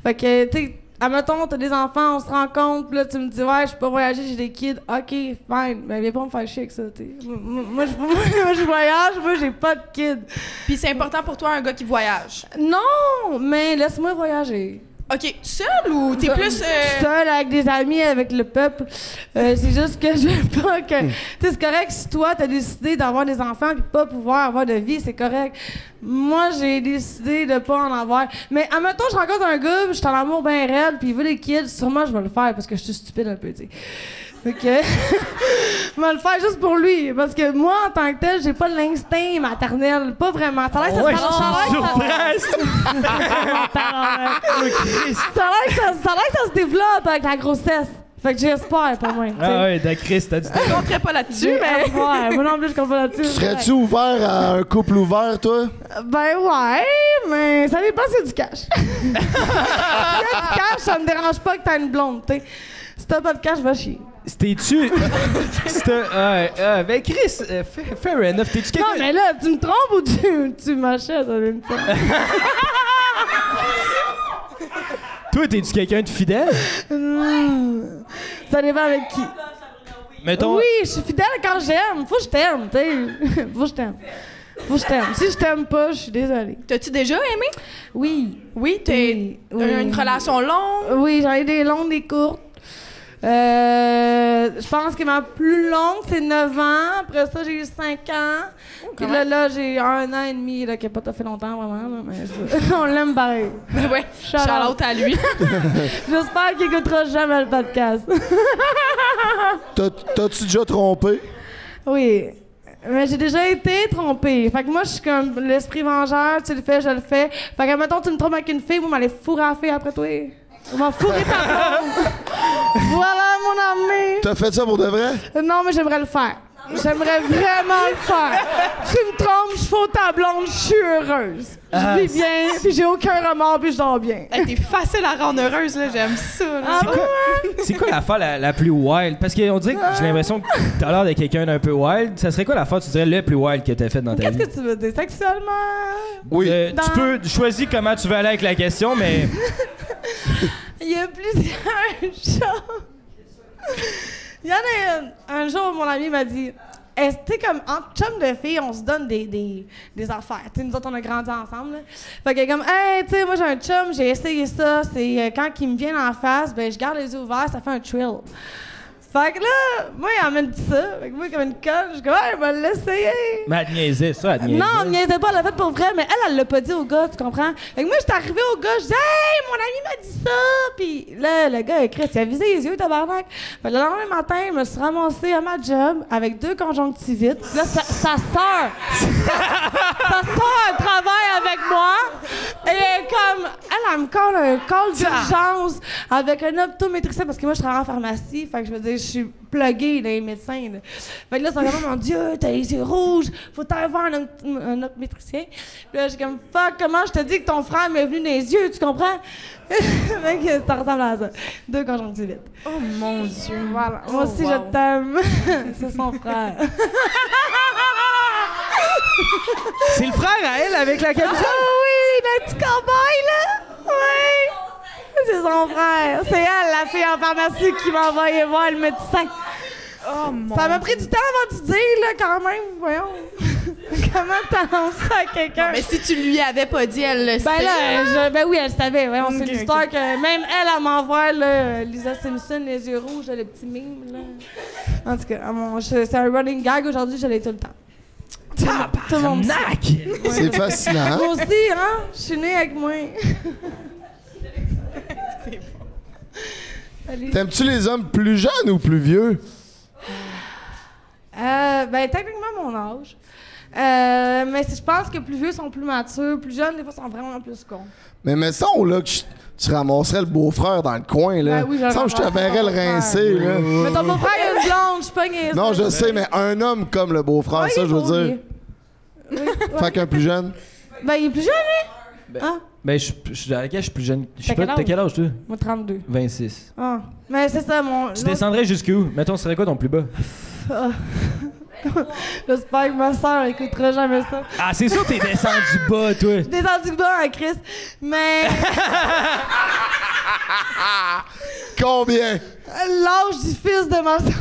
Fait que, tu sais, admettons, t'as des enfants, on se rencontre, puis là, tu me dis, ouais, je peux pas voyager, j'ai des kids. OK, fine. Mais viens pas me faire chier avec ça, tu sais. Moi, je voyage, moi, j'ai pas de kids. Puis c'est important pour toi un gars qui voyage. Non, mais laisse-moi voyager. OK, seul ou t'es plus... Seule avec des amis, avec le peuple. C'est juste que je veux pas que... Tu sais, c'est correct si toi, t'as décidé d'avoir des enfants puis pas pouvoir avoir de vie, c'est correct. Moi, j'ai décidé de pas en avoir. Mais admettons, je rencontre un gars, je suis en amour bien raide, puis il veut des kids, sûrement je vais le faire parce que je suis stupide un peu, tu sais. Fait que... je vais le faire juste pour lui. Parce que moi, en tant que tel, j'ai pas l'instinct maternel. Pas vraiment. Ça a l'air que ça se développe avec la grossesse. Fait que j'espère, pas moi. Ah ouais, Chris, t'as dit... Je ne compterais pas là-dessus, mais... Ouais, moi non plus, je comprends là-dessus. Serais-tu ouvert à un couple ouvert, toi? Ben ouais, mais ça dépend si c'est du cash. Si c'est du cash, ça me dérange pas que t'aies une blonde, tu sais. Si t'as pas de cash, va chier. T'es-tu... ben Chris, fair enough. T'es-tu quelqu'un... Non, mais là, tu me trompes ou tu m'achètes en même temps? Toi, t'es-tu quelqu'un de fidèle? Ça dépend avec qui. Mettons... Oui, je suis fidèle quand j'aime. Faut que je t'aime, tu sais. Faut que je t'aime. Faut que je t'aime. Si je t'aime pas, je suis désolée. T'as-tu déjà aimé? Oui. Oui, t'as Oui. une relation longue? Oui, j'en ai des longues, des courtes. Je pense que ma plus longue, c'est 9 ans. Après ça, j'ai eu 5 ans. Puis là, j'ai 1 an et demi, là, qui n'a pas fait longtemps, vraiment. Là, mais on l'aime pareil. Ouais, shout-out à lui. J'espère qu'il écoutera jamais le podcast. T'as-tu déjà trompé? Oui. Mais j'ai déjà été trompée. Fait que moi, je suis comme l'esprit vengeur. Tu le fais, je le fais. Fait que, mettons, tu me trompes avec une fille, moi, m'aller fourrer la fille après toi. On va fourrer ta blonde. Voilà, mon ami. T'as fait ça pour de vrai? Non, mais j'aimerais le faire. J'aimerais vraiment le faire. Tu me trompes, je fous ta blonde, je suis heureuse. Je vis bien, puis j'ai aucun remords, puis je dors bien. Hey, t'es facile à rendre heureuse, là. J'aime ça. Là. C'est quoi l'affaire la plus wild? Parce qu'on dirait que j'ai l'impression que t'as l'air de quelqu'un d'un peu wild. Ça serait quoi l'affaire, tu dirais, le plus wild que t'as fait dans ta vie? Qu'est-ce que tu veux dire? Sexuellement? Oui. Tu peux choisir comment tu veux aller avec la question, mais... Il y a plusieurs choses. Il y en a un jour, mon ami m'a dit... Tu sais, comme entre chums de filles, on se donne des affaires. Tu sais, nous autres, on a grandi ensemble. Là. Fait que comme, hey, tu sais, moi, j'ai un chum, j'ai essayé ça. C'est quand il me vient en face, ben je garde les yeux ouverts, ça fait un thrill. Fait que là, moi, il m'a dit ça. Fait que moi, comme une conne, je suis comme, hey, il va l'essayer. Mais elle te niaisait, ça, elle te niaisait. Non, elle niaisait pas, elle l'a fait pour vrai, mais elle l'a pas dit au gars, tu comprends? Fait que moi, j'étais arrivée au gars, je dis, hey, mon ami m'a dit ça! Puis là, le gars, Chris, il a visé les yeux, tabarnak. Fait que le lendemain matin, je me suis ramassée à ma job avec 2 conjonctivites. Puis là, sa sœur, elle travaille avec moi. Et comme, elle me colle un call d'urgence avec un optométricien, parce que moi, je travaille en pharmacie. Fait que je veux dire, je suis pluguée dans les médecins. Là. Fait que là, c'est comme, mon Dieu, t'as les yeux rouges, faut t'aller voir un optométricien. Puis là, j'ai comme, fuck, comment je te dis que ton frère m'est venu dans les yeux, tu comprends? Fait que ça ressemble à ça. 2 conjonctivites. Oh mon Dieu. Voilà. Moi aussi, je t'aime. C'est son frère. C'est le frère à elle avec la camisole? Ah oui, le petit cowboy, là! Oui! c'est son frère. C'est elle, la fille en pharmacie, qui m'a envoyé voir le médecin. Oh mon Ça m'a pris du temps avant de dire, là, quand même. Voyons. Comment t'annonces ça à quelqu'un? Mais si tu lui avais pas dit, elle le sait. Ben oui, elle savait. Voyons, c'est Ok, l'histoire ok. que même elle m'envoie, là, Lisa Simpson, les yeux rouges, le petit mime, là. En tout cas, c'est un running gag aujourd'hui, je l'ai tout le temps. Tout le monde sait. Tabarnak! C'est fascinant. hein? Moi aussi, hein? Je suis née avec moi. Salut. T'aimes-tu les hommes plus jeunes ou plus vieux? Ben, techniquement, mon âge. Mais je pense que plus vieux sont plus matures, plus jeunes, des fois, sont vraiment plus cons. Mais mettons là que tu ramasserais le beau-frère dans le coin, là. Ben oui, je le Semble que je te ramasserais verrais le ton beau-frère. rincer, là. Mais ton beau-frère a une blonde, je suis pas niaiseuse. Non, je sais, mais un homme comme le beau-frère, Ouais, ça, il est je veux beau, dire. lui. Oui, ouais. Fait qu'un plus jeune. Ben, il est plus jeune, lui. Ah, Ben, je suis à laquelle je suis plus jeune. Je sais T'as pas, quel t'as quel âge, toi? moi, 32. 26. Ah. Mais c'est ça, mon. Tu descendrais jusqu'où? Mettons, ce serait quoi ton plus bas? J'espère que ma soeur écoutera jamais ça. Ah, c'est sûr que t'es descendu bas, toi. Je suis descendue bas à Chris, mais Combien? l'âge du fils de ma soeur.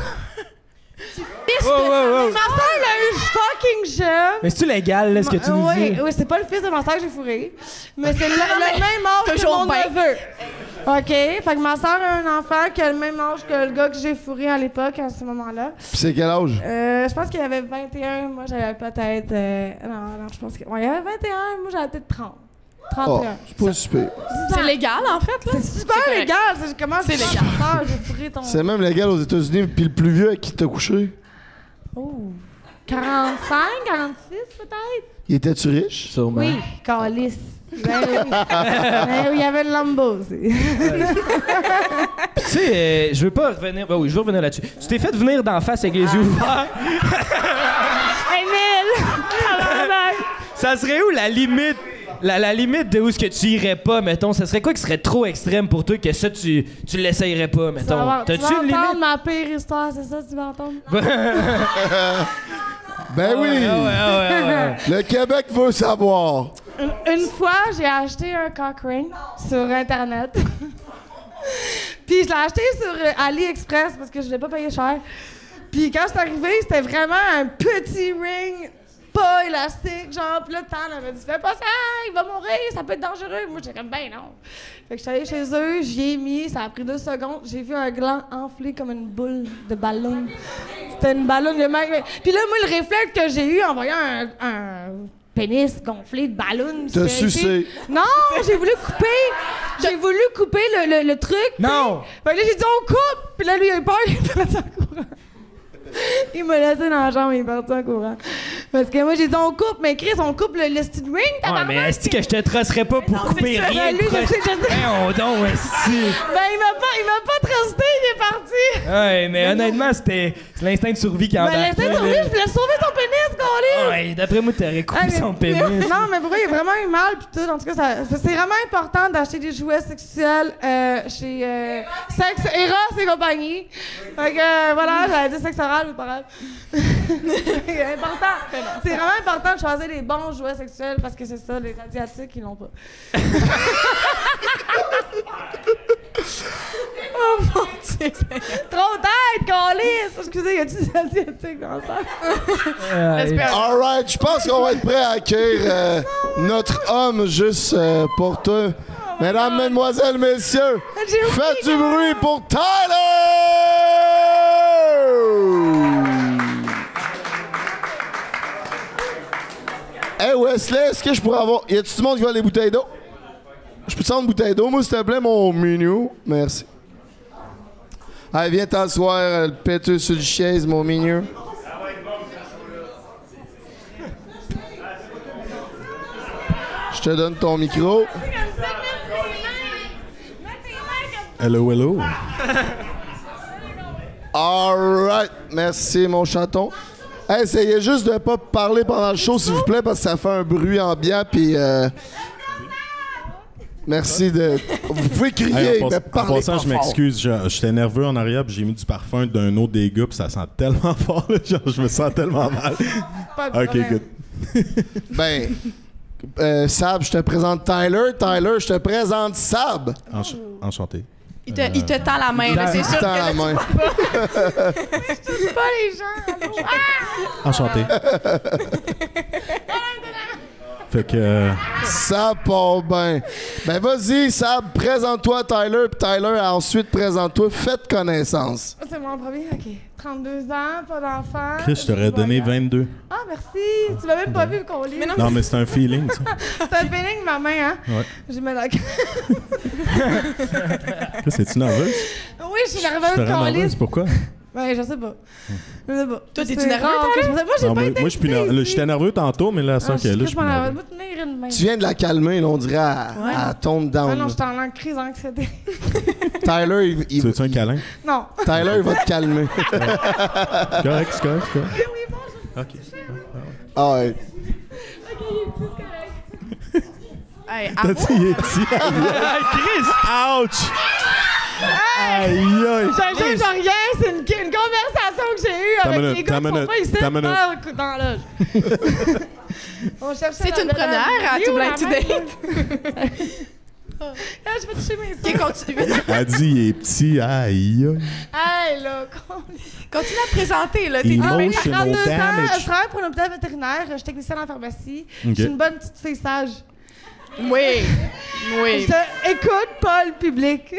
Wow, wow, wow. Ma soeur l'a eu fucking jeune. Mais c'est-tu légal, là, ce que tu nous dis? Oui, c'est pas le fils de ma soeur que j'ai fourré, mais c'est le même âge que toujours mon bien. neveu. OK, fait que ma soeur a un enfant qui a le même âge que le gars que j'ai fourré à l'époque, à ce moment-là. Puis c'est quel âge? Je pense qu'il avait 21, moi j'avais peut-être... non, je pense qu'il il avait 21, moi j'avais peut-être 30. Oh, 31. c'est pas super. C'est légal, en fait, là. C'est super correct. légal, c'est comment C'est légal. J'ai fourré ton... C'est même légal aux États-Unis, puis le plus vieux avec qui t'as couché. Oh, 45, 46 peut-être? Il était-tu riche? Sûrement. Oui, calice. Ben oui. Ben oui, il y avait le Lambo aussi. Tu sais, je veux pas revenir. Ben oui, je veux revenir là-dessus. Tu t'es fait venir d'en face avec les yeux ouverts. Emile! Ça serait où la limite? La limite de où est-ce que tu irais pas, mettons? Ça serait quoi qui serait trop extrême pour toi que ça, tu l'essayerais pas, mettons? Tu vas T'as-tu une entendre limite? ma pire histoire, c'est ça que tu vas entendre? Ben oui! Ah ouais. Le Québec veut savoir. Une fois, j'ai acheté un cock ring sur Internet. Puis je l'ai acheté sur AliExpress parce que je l'ai pas payé cher. Puis quand je suis arrivée, c'était vraiment un petit ring, pas élastique, genre. Puis là, le temps, elle m'a dit « Fais pas ça, il va mourir, ça peut être dangereux. » Moi, j'étais comme « Ben non. » Fait que je suis allée chez eux, j'y ai mis, ça a pris 2 secondes. J'ai vu un gland enflé comme une boule de ballon. C'était une ballon de mec. Puis là, moi, le réflexe que j'ai eu en voyant un pénis gonflé de ballon. T'as sucé. Non, j'ai voulu couper le truc. Non! Fait que là, j'ai dit, on coupe! Puis là, lui, il a eu peur, il est parti en courant. Il m'a laissé dans la chambre, il est parti en courant. Parce que moi, j'ai dit, on coupe, mais Chris, on coupe le style ring, Ouais, tabarnak. mais est-ce que je te trosserais pas pour couper c'est ça. rien? Ben, lui, je sais. On donc, est-ce Ben, il m'a pas trusté, il est parti. Ouais, mais honnêtement, c'est l'instinct de survie qui en Ben, l'instinct de survie, je voulais sauver son pénis, Colin! Ouais, d'après moi, t'aurais coupé son pénis. Non, mais pour vrai, il a vraiment eu mal, pis tout. En tout cas, c'est vraiment important d'acheter des jouets sexuels chez Sex, Eros et compagnie. Fait que, voilà, j'avais dit sexe oral, mais pas grave. C'est important. C'est vraiment important de choisir les bons jouets sexuels parce que c'est ça, les Asiatiques, ils l'ont pas. Oh mon Dieu! Trop tête, câlisse! Excusez, y a-tu des Asiatiques dans ça? Alright, je pense qu'on va être prêt à accueillir notre homme juste pour toi. Mesdames, mesdemoiselles, messieurs, J'ai oublié faites du bruit pour Tyler! Hey Wesley, est-ce que je pourrais avoir... Y a-tu du monde qui veut des bouteilles d'eau? Je peux te prendre une bouteille d'eau, moi, s'il te plaît, mon mignon? Merci. Allez, viens t'asseoir, le péteux sur le chaise, mon mignon. Je te donne ton micro. Hello, hello. Alright, merci, mon chaton. Hey, essayez juste de pas parler pendant le show, s'il vous plaît, parce que ça fait un bruit ambiant, puis... Merci de... Vous pouvez crier, Hey, mais en parlez passant, pas je fort. m'excuse. J'étais nerveux en arrière, puis j'ai mis du parfum d'un autre des gars, puis ça sent tellement fort. Là, genre, je me sens tellement mal. Pas de OK, problème. good. Ben, Sab, je te présente Tyler. Tyler, je te présente Sab. enchanté. Il te tend la main, là, c'est sûr que la main. Pas les gens. Allô? Enchanté. Fait que... Ça part bien. Ben vas-y, Sab, présente-toi à Tyler, puis Tyler, ensuite présente-toi. Faites connaissance. C'est mon premier, OK. 32 ans, pas d'enfant. Chris, je t'aurais donné 22. Ah, merci. Tu m'as même pas vu qu'on lit. Mais non, Non, mais c'est un feeling, ça. C'est un feeling, ma main, hein? Ouais. J'ai mal à la Chris, es-tu nerveuse? Oui, je suis Je nerveuse serais qu'on nerveuse, lit. pourquoi? Ouais, je sais pas. Je sais pas. Toi, t'es-tu C'est nerveux, rare que Tyler? je- Moi, j'ai Non, pas moi, été je suis plus nerveux. invitée J'étais nerveux tantôt, mais là, ça que là, je suis plus nerveux. Moi, tenir une main. Tu viens de la calmer, là, on dirait à tombe Ah down. non, là. j'étais en crise d'anxiété. Tyler, Tu veux-tu un câlin? Non. Tyler, il va te calmer. C'est correct, c'est correct, c'est correct. Oui, bon, je... OK. Ah ouais. OK, il est petit, c'est correct. Hey, T'as dit, il est petit. Chris! Ouch! Aïe, aïe! Je juge rien, c'est une conversation que j'ai eue Ta avec minute, les gars ta qui sont minute, pas ici ta minute. dans la loge. On cherchait C'est une première à Oui, Too ou Blind la to même, là. Ah, je vais toucher mes OK, seins. continue. Elle dit, il est petit. Aïe, aïe. Hey, là, Continue à présenter, là. T'es Il Ah, mange. ben, Emotional 32 ans, damage. je travaille pour un hôpital vétérinaire, je suis technicienne en pharmacie. Ok. Je suis une bonne petite fille sage. Oui. Oui. Je écoute pas le public.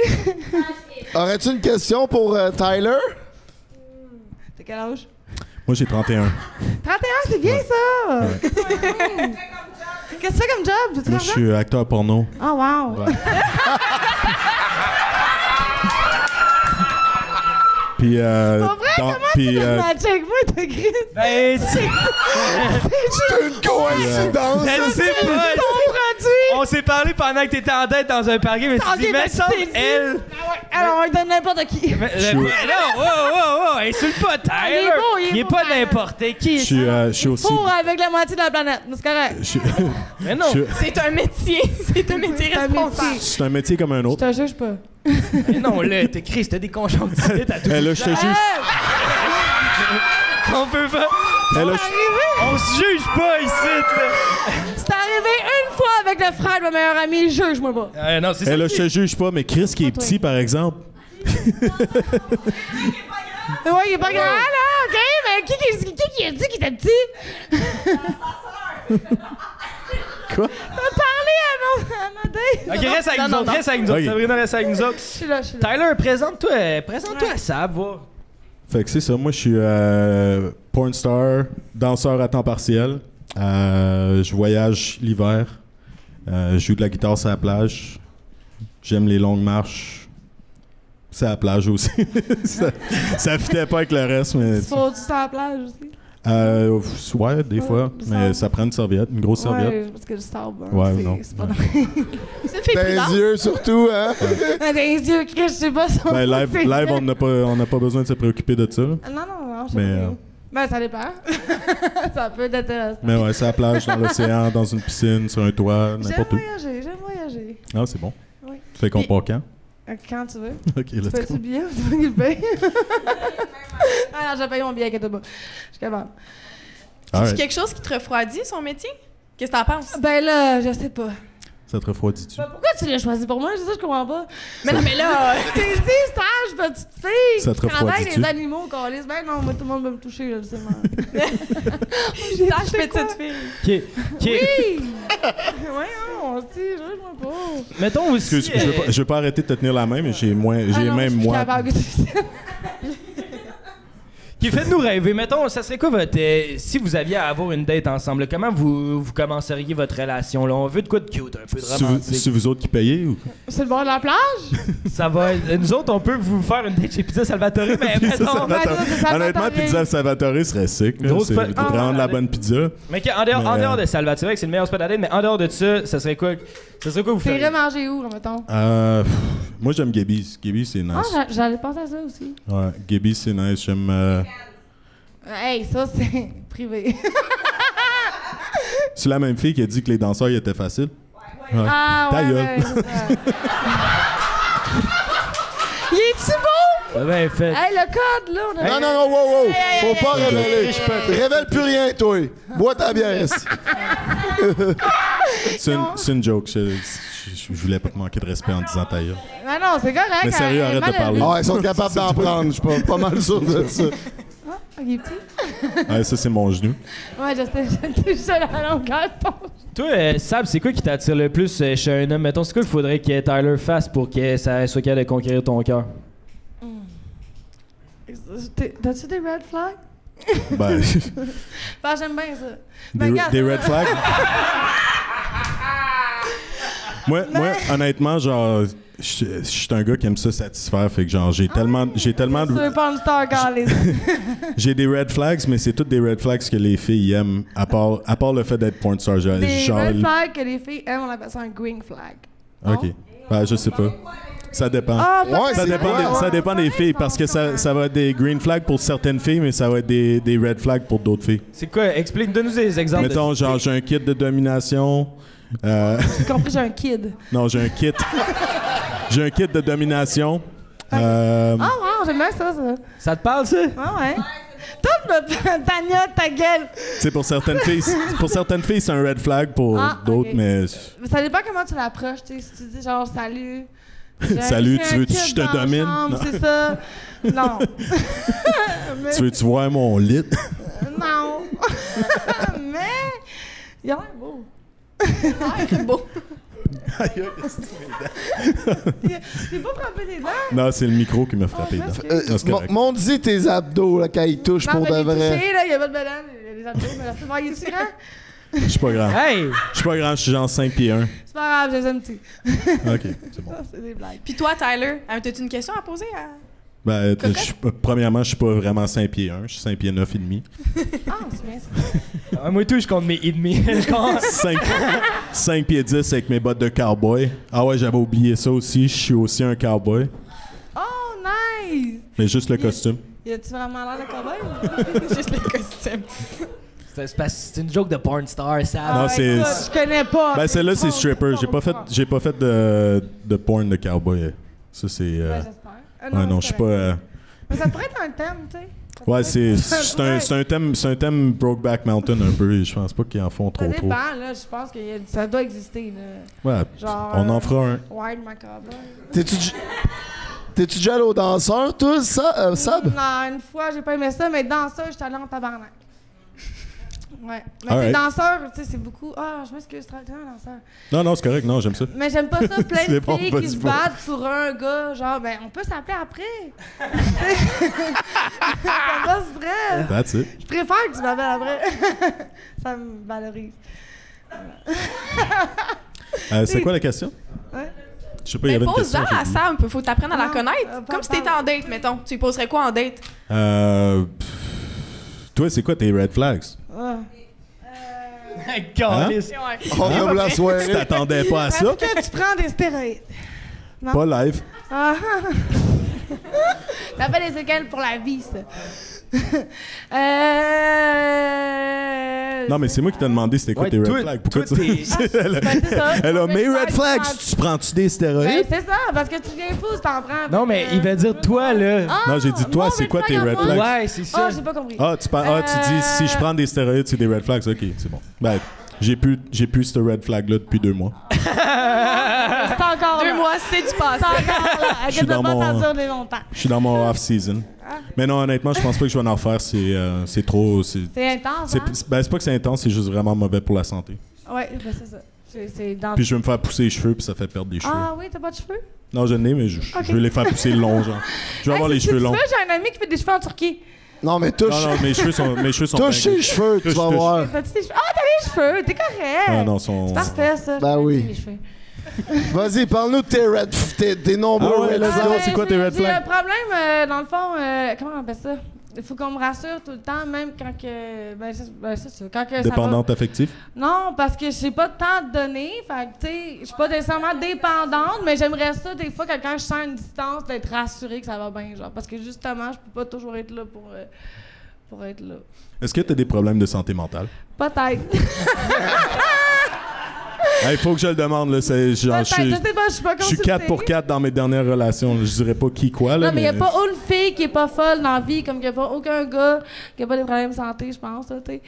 Aurais-tu une question pour Tyler? T'as quel âge? Moi, j'ai 31. 31, c'est bien ça! Qu'est-ce que tu fais comme job? Tu Moi, je suis acteur porno. Oh, wow! Ouais. Puis, Pour vrai, comment puis, tu veux matcher avec moi, t'as Chris? Ben, C'est une coïncidence! je sais pas. Ton produit! On s'est parlé pendant que t'étais en dette dans un parking, mais tu Ok, dis, ben, mais tu ça, t'es dit. elle. Alors, on lui donne n'importe qui. Mais non, wow, insulte pas Tyler. Il est beau, il est beau, pas Tyler. n'importe qui. je suis aussi... Pour avec la moitié de la planète, c'est correct. je suis- Mais non, je- C'est un métier. C'est un métier C'est un responsable. métier. c'est un métier comme un Je autre. te juge pas. mais non, là, t'es Chris, t'as des conjonctivites à tout. Eh, là, je te juge. On peut pas. Eh, là, On se juge pas ici, là. C'est arrivé une fois avec le frère de ma meilleure amie, juge-moi pas. Non, c'est eh, ça. là, je te juge pas, mais Chris qui est petit, par exemple. Ouais, il est pas grand, là, OK? Mais qui a dit qu'il était petit? Quoi? T'as parlé à ma date? Ok, reste avec nous autres, reste avec nous autres. Ok. Sabrina, reste avec nous autres. Je suis là. Tyler, présente-toi à Sab, voir. Fait que c'est ça, moi je suis porn star, danseur à temps partiel. Je voyage l'hiver. Je joue de la guitare sur la plage. J'aime les longues marches. C'est à la plage aussi. ça fitait pas avec le reste, mais. Faut-tu sur la plage aussi? Ouais, des fois. du Mais sable. ça prend une serviette, une grosse serviette. Ouais, parce que le sable, hein, Ouais, c'est- non. c'est pas Ouais. C'est une fille Dans prudente. les yeux, surtout, hein? dans les yeux, Chris, je sais pas son Ben, nom, live, c'est live vrai. on n'a pas besoin de se préoccuper de ça. là. Non, je sais Mais, pas. Ben, ça dépend. Ça peut être intéressant. Mais ouais, c'est à la plage, dans l'océan, dans une piscine, sur un toit, n'importe où. J'aime voyager. Ah, c'est bon. Oui. Tu fais qu'on Puis- part quand? Quand tu veux. Ok, Tu let's fais-tu go. le billet ou tu veux qu'il le paye? Ah non, j'ai payé mon billet, inquiète pas. Je suis capable. C'est Alright. quelque chose qui te refroidit, son métier? Qu'est-ce que t'en penses? Ben là, je sais pas. Ça te refroidit-tu? Ben, pourquoi tu l'as choisi pour moi? C'est ça, je comprends pas. Mais non, mais là, T'es dit stage, petite fille! Ça te qui travaille refroidit-tu? les animaux, câlisse. Ben non, moi, tout le monde veut me toucher, là, justement. sage petite fille. Ok. Voyons, si, juge-moi pas. Mettons aussi. Excuse, je veux pas arrêter de te tenir la main, mais j'ai Ah non, même je suis moi. capable que tu Qui faites-nous rêver. Mettons, ça serait quoi votre. Si vous aviez à avoir une date ensemble, là, comment vous commenceriez votre relation? Là? On veut de quoi de cute, un peu de romantique. C'est vous autres qui payez ou? C'est le bord de la plage? Ça va. Nous autres, on peut vous faire une date chez Pizza Salvatore, mais Pizza mettons. Salvatore. ben, c'est Honnêtement, Salvatore. Pizza Salvatore serait sick. là. Grosse C'est pa- vraiment de la Ah, bonne pizza. Mais en dehors, Mais, en dehors de Salvatore, c'est le meilleur spot à date, mais en dehors de ça, ça serait quoi? Ça serait quoi vous feriez? T'irais manger où, là, mettons? Moi, j'aime Gabby's. Gabby's, c'est nice. Ah, j'allais penser à ça aussi. Ouais, Gabby's, c'est nice. J'aime. Hey, ça, c'est privé. C'est la même fille qui a dit que les danseurs ils étaient faciles. Ouais. Ah, Ta ouais, gueule. ouais, c'est ça. Il est-tu beau? Ah ben, fait. Hey, le code, là, on a... Non, wow. Faut pas révéler. Révèle plus rien, toi. Bois ta bière, ici. C'est une joke. Je voulais pas te manquer de respect en disant ta gueule. Mais non, c'est correct. Mais sérieux, elle est arrête de mal parler. élevée. Ah, ils sont capables d'en prendre. Je suis pas mal sûr de ça. Ok, petit. Ouais, ça, c'est mon genou. Ouais, je touche à la longueur de ton. Toi, Sab, c'est quoi qui t'attire le plus chez un homme? Mettons, c'est quoi qu'il faudrait que Tyler fasse pour que ça soit capable de conquérir ton cœur? T'as-tu des red flags? Ben, Ben, j'aime bien ça. Ben, regarde, des red flags? moi, honnêtement, genre, je suis un gars qui aime ça satisfaire. Fait que, genre, j'ai tellement Tu veux pas une star girl, j'ai des red flags, mais c'est toutes des red flags que les filles aiment, à part le fait d'être porn star. Genre, des red flags que les filles aiment, on appelle ça un green flag. OK. Ben, je sais pas. Ça dépend. Ah, Ouais, Ça dépend des filles, parce que ça va être des green flags pour certaines filles, mais ça va être des red flags pour d'autres filles. C'est quoi? Explique, donne-nous des exemples. Mettons, genre, j'ai un kit de domination. J'ai compris, j'ai un kid. Non, j'ai un kit. J'ai un kit de domination. Ah, wow, j'aime bien ça. Ça te parle, ça? Ah, ouais. Toi, Tania, ta gueule. C'est pour certaines filles, c'est un red flag, pour d'autres, ok. mais Ça dépend comment tu l'approches, tu sais. Si tu dis genre, salut. salut, j'ai tu un veux que kid je te dans la domine? chambre, Non. C'est ça. Non. Mais- Tu veux-tu voir mon lit? Non. Mais, il a l'air beau. Beau. T'es pas frappé des dents? Non, c'est le micro qui m'a frappé. Oh, dedans. parce Non, c'est correct. Monte-y tes abdos là, quand ils touchent pour Non, de mais vrai. touché, là, il y a pas de banane, il y a des abdos, mais là, c'est bon, il est-tu grand? Je suis pas grand. Hey! Je suis pas grand, je suis genre 5 pieds 1. C'est pas grave, je les aime petits. OK, c'est bon. C'est des blagues. Puis toi, Tyler, t'as-tu une question à poser à... Ben, premièrement, je suis pas vraiment 5 pieds 1, je suis 5 pieds 9 et demi. Ah, c'est bien ça. Ah, moi, tout, je compte mes et demi. Je compte. 5 pieds 10 avec mes bottes de cowboy. Ah ouais, j'avais oublié ça aussi, je suis aussi un cowboy. Oh, nice! Mais juste le costume. Y a-tu vraiment l'air de cowboy? Juste le costume. C'est une joke de porn star, ça. Non, c'est- écoute, je connais pas. Ben, celle-là, c'est Bon, stripper. J'ai pas fait de porn de cowboy. Ça, c'est... Ben, j'espère. ouais, non, je suis pas... Mais ça pourrait être un thème, tu sais. Ça Ouais, pourrait être- c'est un thème Brokeback Mountain un peu. Et je pense pas qu'ils en font Ça trop. dépend, là. Je pense que ça doit exister, là. Ouais, Genre, on en fera un. Wild Macabre. T'es-tu déjà allé au danseur, toi, Sab? Non, une fois, j'ai pas aimé ça, mais danseur, j'étais allée en tabarnak. Ouais. Mais Alright. danseur, tu sais, c'est beaucoup. Ah, je m'excuse, très bien, danseur. Non, c'est correct. Non, j'aime ça. Mais j'aime pas ça, plein de C'est bon, filles vas-y, qui se vas-y. battent pour un gars. Genre, ben, on peut s'appeler après. Ça me stress. That's it. Je préfère que tu m'appelles après. Ça me valorise. C'est quoi la question? Ouais. Je sais pas, il y avait une question. Pose-la à Sam, faut t'apprendre à la Non, connaître. pas Comme si t'étais en date, mettons. Tu lui poserais quoi en date? Toi, c'est quoi tes red flags? Ah. Calisse. On ouvre la Tu soirée. t'attendais pas à ça? Est-ce que tu prends des stéroïdes? Non? Pas live. Ah. Ça fait des séquelles pour la vie, ça. Non, mais c'est moi qui t'ai demandé c'était quoi Ouais, tes red toi- flags. Pourquoi toi, tu... t'es- elle a, Ben, c'est ça. elle a mes red flags. Ben, Tu prends-tu des stéroïdes? c'est ça, parce que tu viens fou si t'en prends. Non, mais il va dire toi, là. Ah, Non, j'ai dit toi, mon c'est quoi tes red flag à moi? flags? Ouais, c'est Ah, ça. j'ai pas compris. Tu dis si je prends des stéroïdes, c'est des red flags. OK, c'est bon. Ben, j'ai plus ce red flag-là depuis 2 mois. C'est encore 2 là. mois, c'est du C'est passé. encore là. Je suis Inquiète dans pas, ça mon- dure longtemps. Je suis dans mon off-season. Mais non, honnêtement, je pense pas que je vais en faire. C'est trop... C'est intense, C'est hein? c'est pas que c'est intense, c'est juste vraiment mauvais pour la santé. Ouais, ben c'est ça. C'est dans... Puis je vais me faire pousser les cheveux, puis ça fait perdre des cheveux. Ah oui, t'as pas de cheveux? Non, je n'ai, mais je veux les faire pousser long, genre. Je veux avoir les cheveux longs. Tu veux, j'ai un ami qui fait des cheveux en Turquie. Non, mais touche. Non, mes cheveux sont Touche bien ses cheveux, tu Touche, vas touche. voir. T'as-tu des cheveux? Ah, t'as des cheveux, t'es correct. Ah non, sont... C'est parfait, ça. Ben J'aime oui. mes cheveux. Vas-y, parle-nous de tes nombreux Ah ouais, red let's flags. go. C'est quoi tes red J'ai flags? un problème, dans le fond, comment on appelle ça? Il faut qu'on me rassure tout le temps, même quand que... Ben, c'est ça. Quand que ça va... Dépendante affective? Non, parce que j'ai pas de temps de donner. Fait que, tu sais, je suis pas nécessairement dépendante, mais j'aimerais ça, des fois, quand je sens une distance, d'être rassurée que ça va bien, genre. Parce que, justement, je peux pas toujours être là pour être là. Est-ce que tu as des problèmes de santé mentale? Peut-être. Il faut que je le demande, là. C'est genre, Je sais pas, je suis pas je suis 4 pour 4 dans mes dernières relations. Là. Je dirais pas qui quoi, là. Non, mais il n'y a pas une fille qui est pas folle dans la vie, comme il n'y a pas aucun gars qui a pas des problèmes de santé, je pense, là, tu sais.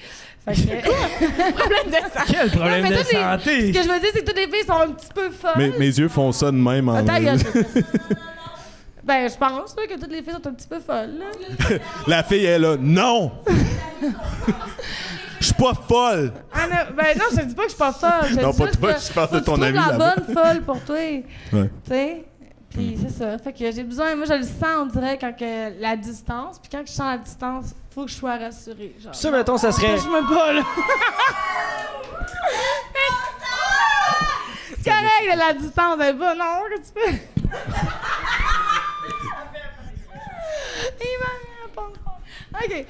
Fait que... Problème de santé. Quel problème Non, mais de toutes les- santé! Ce que je veux dire, c'est que toutes les filles sont un petit peu folles. Mes yeux font ça de même. En... Ta gueule. Ben, je pense là, que toutes les filles sont un petit peu folles, là. La fille est là. Non! Je suis pas folle! Ah, non, ben non, je te dis pas que je suis pas folle. Je Non, dis pas juste toi, que je parle de faut que ton tu trouves ami la là-bas. bonne folle pour toi. Ouais. Tu sais? Puis c'est ça. Fait que j'ai besoin, moi je le sens, on dirait, quand que la distance. Puis quand je sens la distance, faut que je sois rassurée. Genre. Ça, mettons, ça serait. Je me pas, là. C'est correct, la distance, elle est pas, non, qu'est-ce que tu fais? Il m'a répondre. OK.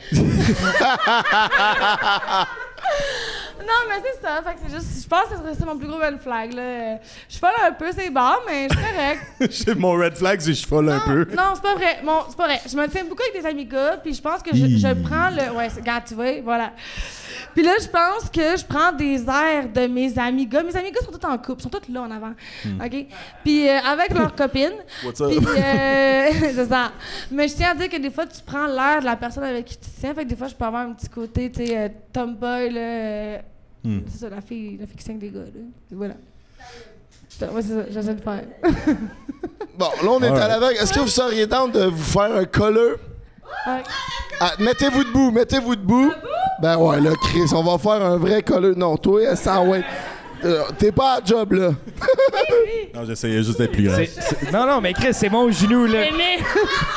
Non, mais c'est ça. Fait que c'est juste, je pense que c'est mon plus gros red flag, là. Je folle un peu, c'est bon, mais je suis correct. Mon red flag, c'est que je folle un peu. Non, c'est pas vrai. C'est pas vrai. Je me tiens beaucoup avec des amis gars, puis je pense que je prends le... Ouais, regarde, tu vois, voilà. Puis là, je pense que je prends des airs de mes amis gars. Mes amis gars sont tous en couple, sont tous là en avant, OK? Puis avec leurs copines. What's up? Puis c'est ça. Mais je tiens à dire que des fois, tu prends l'air de la personne avec qui tu te tiens. Fait que des fois, je peux avoir un petit côté, tu sais, tomboy, là. C'est ça, la fille qui saigne des gars, là. Et voilà. Ouais, c'est ça, j'essaie de faire. Bon, là, on est à l'aveugle. Est-ce que vous seriez down de vous faire un colleux? Ouais. Ah, mettez-vous debout. Ben ouais, là, Chris, on va faire un vrai colleux. Non, toi, ça, ouais. T'es pas à job, là. Non, j'essayais juste d'être plus grand. Non, mais Chris, c'est mon genou, là.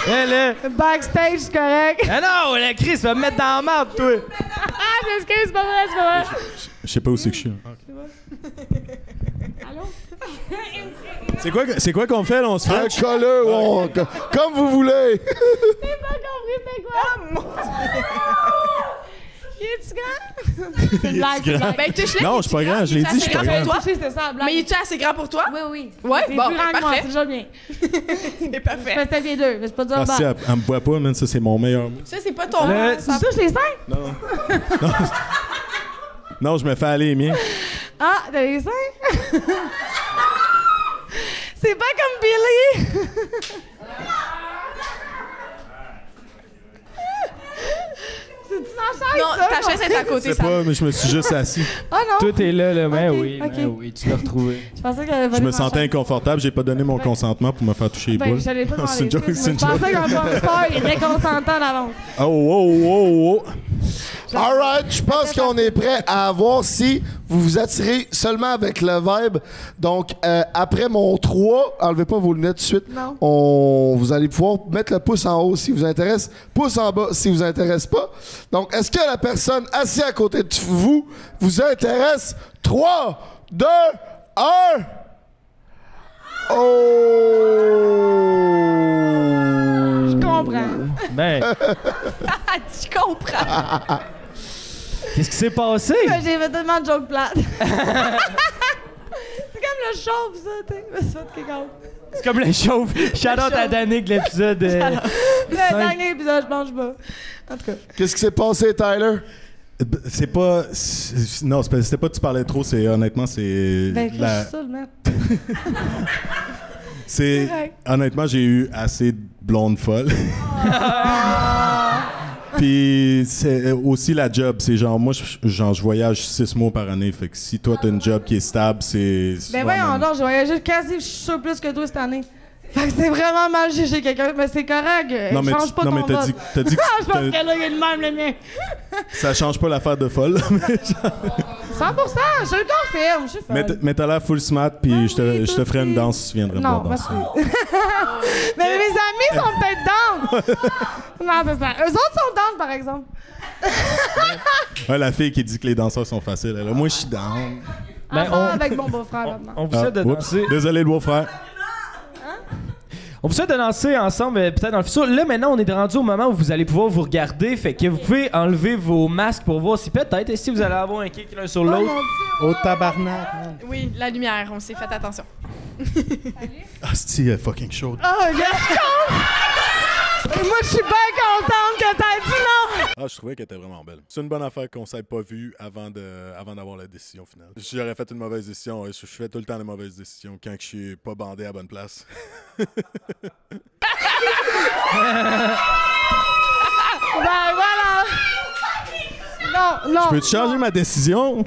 Là. Backstage, c'est correct. Ah non, là, Chris, va me mettre dans la merde, toi. Ah, j'excuse, c'est pas vrai, c'est pas vrai. Je sais pas où c'est que je suis. Allô? C'est quoi qu'on fait, là? On se Un fait? colleux, comme vous voulez. J'ai pas compris c'était quoi. Ah, mon Dieu. Il est-tu grand? C'est une blague, c'est une blague. Ben, touche-le. Non, je suis pas grand, je l'ai dit, je suis pas grand. Toi, c'était ça, la blague. Mais es-tu assez grand pour toi? Oui, oui. Ouais, C'est bon, plus grand que moi, parfait. c'est déjà bien. C'est parfait. Je fais bien deux, mais c'est pas dur à Ah, si, battre. elle me voit pas, man, ça, c'est mon meilleur mot. Ça, c'est pas ton... Le- Tu touches les seins? Non, je me fais aller les miens. Ah, t'as les seins? C'est pas comme Billy! C'est-tu dans la chaise, Non, ça? ta chaise est à Je côté, sais ça. pas, mais je me suis juste assis. Ah non! Tout est là, ben Ok, oui, ok. ben oui, tu l'as retrouvé. Je pensais qu'elle Je me sentais inconfortable, j'ai pas donné mon Ouais. consentement pour me faire toucher les Ben, boules. je l'ai pas dans C'est les une joke, cuisses, c'est mais une je pensais joke. qu'un pornstar, il était consentant d'avance. Oh. Alright, je pense qu'on est prêt à voir si vous vous attirez seulement avec le vibe. Donc, après mon 3, enlevez pas vos lunettes tout de suite. Non. Vous allez pouvoir mettre le pouce en haut si vous intéresse, pouce en bas si vous intéresse pas. Donc, est-ce que la personne assise à côté de vous intéresse? 3, 2, 1. Oh! Je comprends. Ben, Tu comprends. qu'est-ce qui s'est passé? J'ai fait tellement de jokes plates. C'est comme le chauve, ça, tu sais. Mais c'est pas de quelque chose. C'est comme le chauve. Shout-out à Danick, l'épisode. Le dernier épisode, je mange pas. En tout cas. Qu'est-ce qui s'est passé, Tyler? C'est pas. Non, c'était pas tu parlais trop, c'est honnêtement, c'est. Ben, je suis ça, le mec. C'est. correct. Honnêtement, j'ai eu assez de blondes folles. Puis c'est aussi la job, c'est genre moi je voyage 6 mois par année, fait que si toi t'as une job qui est stable, c'est Ben voyons donc, j'ai voyagé quasi, je suis sûr, plus que toi cette année. Fait que c'est vraiment mal chez quelqu'un, mais c'est correct. Non mais change pas ton t'as vote. dit t'as dit Ah, je pense que que là, il est le même, le mien. ça change pas l'affaire de folle. 100%, je le confirme, je suis folle. mais t'as l'air full smart, puis je te toi ferai une aussi. danse si tu viendrais me Non, voir danser. merci. Mais mes amis sont peut-être down. Non, c'est ça. Eux autres sont down, par exemple. Ouais, la fille qui dit que les danseurs sont faciles, elle, moi je suis down. Ben, Ensemble avec mon beau-frère, maintenant. On vous souhaite de oups, danser. désolé le beau-frère. On vous souhaite de danser ensemble, peut-être dans le futur. Là, maintenant, on est rendu au moment où vous allez pouvoir vous regarder. Fait que vous pouvez enlever vos masques pour voir si peut-être, si vous allez avoir un kick l'un sur Oh, l'autre. mon Dieu. Au tabarnak, man. Oui, la lumière, on s'est fait attention. Ah, c'est fucking chaud. Oh, regarde. Moi, je suis bien contente que t'as dit non. Ah, je trouvais qu'elle était vraiment belle. C'est une bonne affaire qu'on ne s'est pas vu avant d'avoir la décision finale. J'aurais fait une mauvaise décision. Je fais tout le temps les mauvaises décisions quand je suis pas bandé à la bonne place. Ben voilà! Non. Peux-tu changer ma décision?